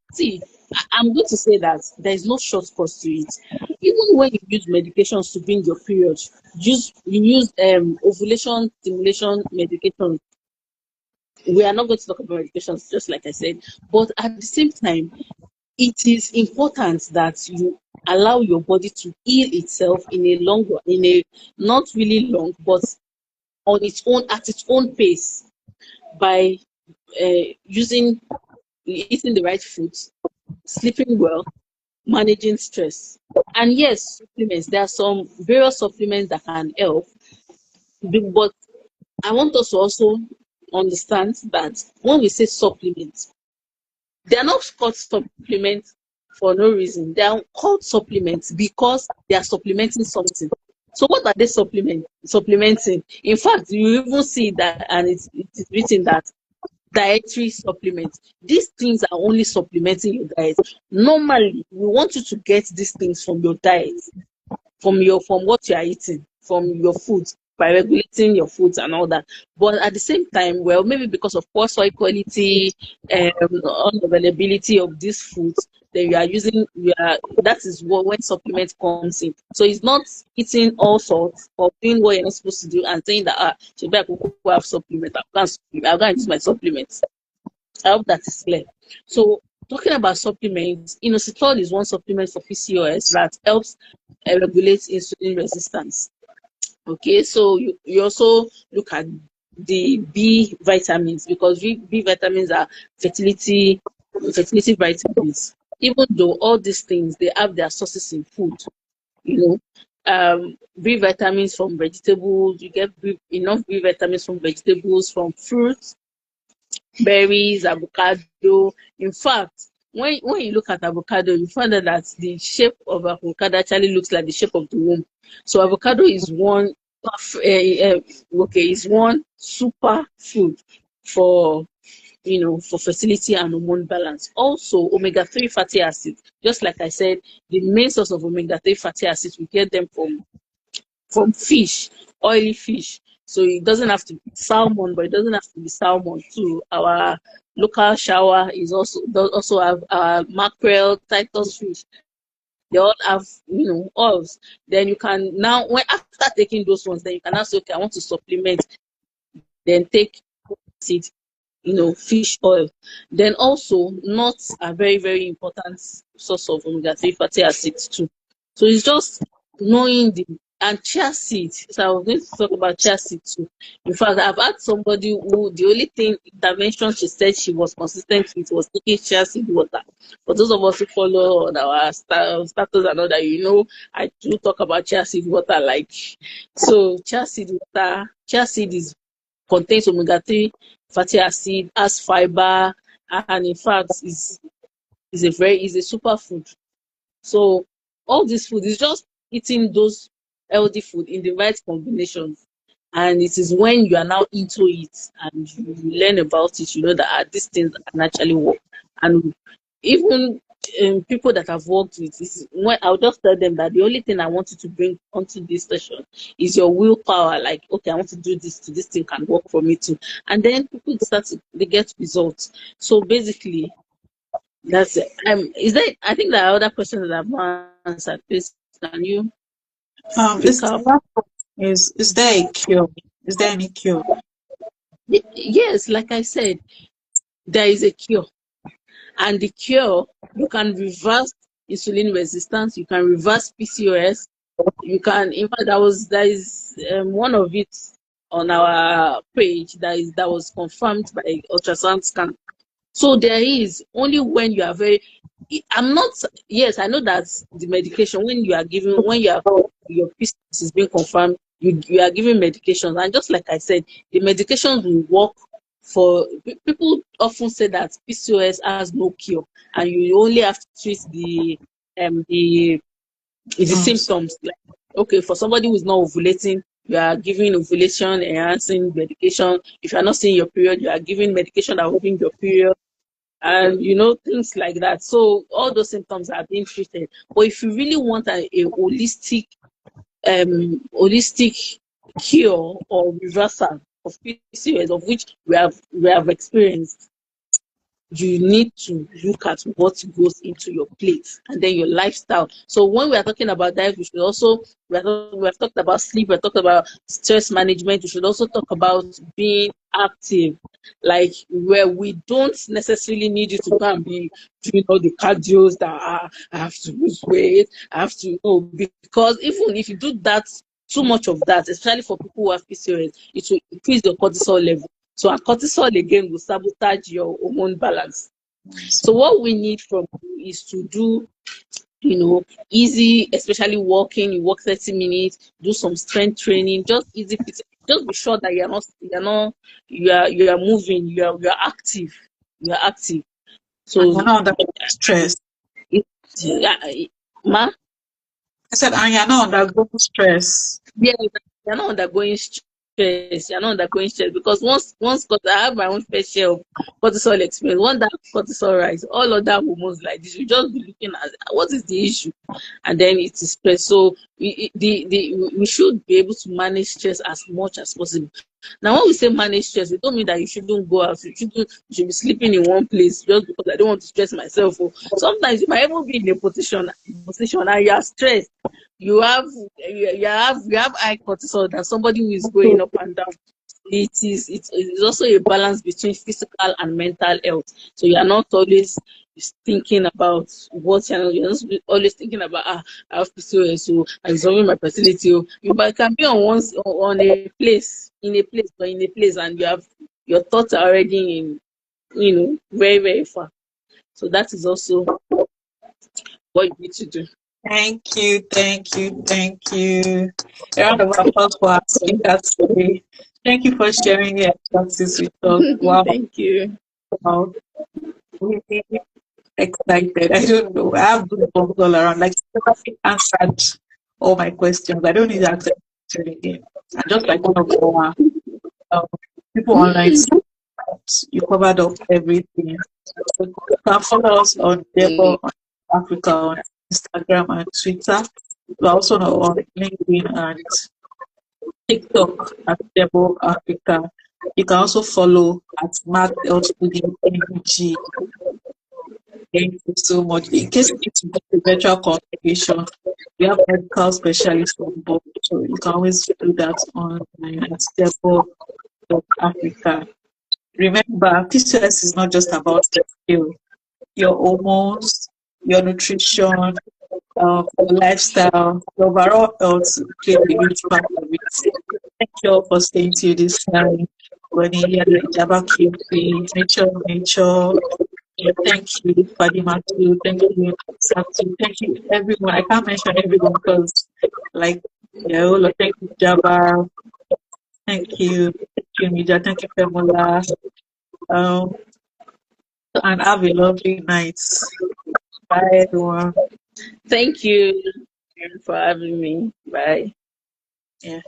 I'm going to say that there is no shortcut to it. Even when you use medications to bring your period, you use ovulation stimulation medication. We are not going to talk about medications, just like I said, but at the same time, it is important that you allow your body to heal itself in a not really long, but on its own, at its own pace, by eating the right foods, sleeping well, managing stress. And yes, supplements. There are some various supplements that can help, but I want us to also understand that when we say supplements, they are not called supplements for no reason. They are called supplements because they are supplementing something. So what are they supplementing? In fact, you even see that, and it is written that dietary supplements. These things are only supplementing your diet. Normally, we want you to get these things from your diet, from what you are eating, from your food, by regulating your foods and all that. But at the same time, well, maybe because of poor soil quality, unavailability of these foods, then that is when supplement comes in. So it's not eating all sorts or doing what you're not supposed to do and saying that should I have supplement, I'm going to use my supplements. I hope that is clear. So talking about supplements, inositol is one supplement for PCOS that helps regulate insulin resistance. Okay, so you also look at the B vitamins, because B vitamins are fertility vitamins. even though all these things, they have their sources in food, B vitamins from vegetables. You get enough B vitamins from vegetables, from fruits, berries, avocado. In fact, when you look at avocado, you find out that the shape of avocado actually looks like the shape of the womb. So avocado is one is one super food for for fertility and hormone balance. Also, omega-3 fatty acids, just like I said, the main source of omega-3 fatty acids, we get them from fish, oily fish. So it doesn't have to be salmon, but it doesn't have to be salmon too. Our local shower is does also have mackerel, Titus fish. They all have oils. Then you can now, when after taking those ones, then you can ask, okay, I want to supplement. Then take it, fish oil. Then also nuts are very, very important source of omega-3 fatty acids too. So it's just knowing and chia seed. So I was going to talk about chia seed too. In fact, I've had somebody who the only intervention she said she was consistent with was taking chia seed water. For those of us who follow on our status and all that, I do talk about chia seed water. So chia seed water, chia seed contains omega-3 fatty acid, has fiber, and in fact is a superfood. So all this food is just eating those healthy food in the right combinations. And it is when you are now into it and you learn about it, you know that these things can actually work. And even people that I've worked with, I'll just tell them that the only thing I want you to bring onto this session is your willpower. Like, okay, I want to do this thing can work for me too. And then people they get results. So basically, that's it. I think there are other questions that I've not answered. Please, can you pick up? Is there a cure? Is there any cure? Yes, like I said, there is a cure. And the cure, you can reverse insulin resistance, you can reverse PCOS, you can, in fact, there is one of it on our page that was confirmed by ultrasound scan. So there is, only when you are yes, I know that the medication, when your PCOS is being confirmed, you are given medications. And just like I said, the medications will work for people. Often say that PCOS has no cure, and you only have to treat the symptoms. Like, okay, for somebody who is not ovulating, you are giving ovulation enhancing medication. If you are not seeing your period, you are giving medication that will bring your period, and things like that. So all those symptoms are being treated. But if you really want a holistic cure or reversal of PCOS, of which we have experienced, you need to look at what goes into your plate and then your lifestyle. So when we are talking about diet, we have talked about sleep, we have talked about stress management. We should also talk about being active, like where we don't necessarily need you to go and be doing all the cardios that I have to lose weight, I have to because even if you do that, too much of that, especially for people who have PCOS, it will increase your cortisol level. So our cortisol again will sabotage your hormone balance. So what we need from you is to do, easy, especially walking. You walk 30 minutes, do some strength training, just easy. Just be sure that you are moving, you are active. You are active. So you're not under stress. Ma? I said, and you're not undergoing stress. Yeah, you're not undergoing stress. You're not undergoing stress because once because I have my own fair share of cortisol experience. Once that cortisol rise, all other hormones like this, you just be looking at what is the issue, and then it is stress. So we should be able to manage stress as much as possible. Now, when we say manage stress, we don't mean that you shouldn't go out. You should be sleeping in one place just because I don't want to stress myself. Sometimes you might even be in a position and you are stressed. You have high cortisol than somebody who is going up and down. It's also a balance between physical and mental health. So you are not always thinking about what you're not always thinking about. I have PCOS, so I'm solving my fertility. You can be in a place, and you have your thoughts are already in, very, very far. So that is also what you need to do. Thank you, thank you, thank you. A round of applause for our speakers today. Thank you for sharing your expertise with us. Wow, Thank you. wow. Really excited. I don't know. I have goosebumps all around. Like, Stephanie answered all my questions. I don't need to answer it again. And just like one of our um, people online, you covered up everything. So you can follow us on Mm, DébboAfrica on Instagram and Twitter. We're also on LinkedIn and TikTok at DébboAfrica. You can also follow at Mark L Studio NG. Thank you so much. In case you need to do a virtual consultation, we have medical specialists on board, so you can always do that online at Africa. Remember, PCOS is not just about the skill. Your hormones, your nutrition, your lifestyle, your overall health play a huge part of it. Thank you all for staying till this time. When you hear the Java QP, nature, yeah, thank you, Fadima too. Thank you, Satu. Thank you, everyone. I can't mention everyone because, like, yeah, thank you, Java. Thank you, Media. Thank you, Pamela. Um, and have a lovely night. Bye, everyone. thank you for having me. Bye. Yeah.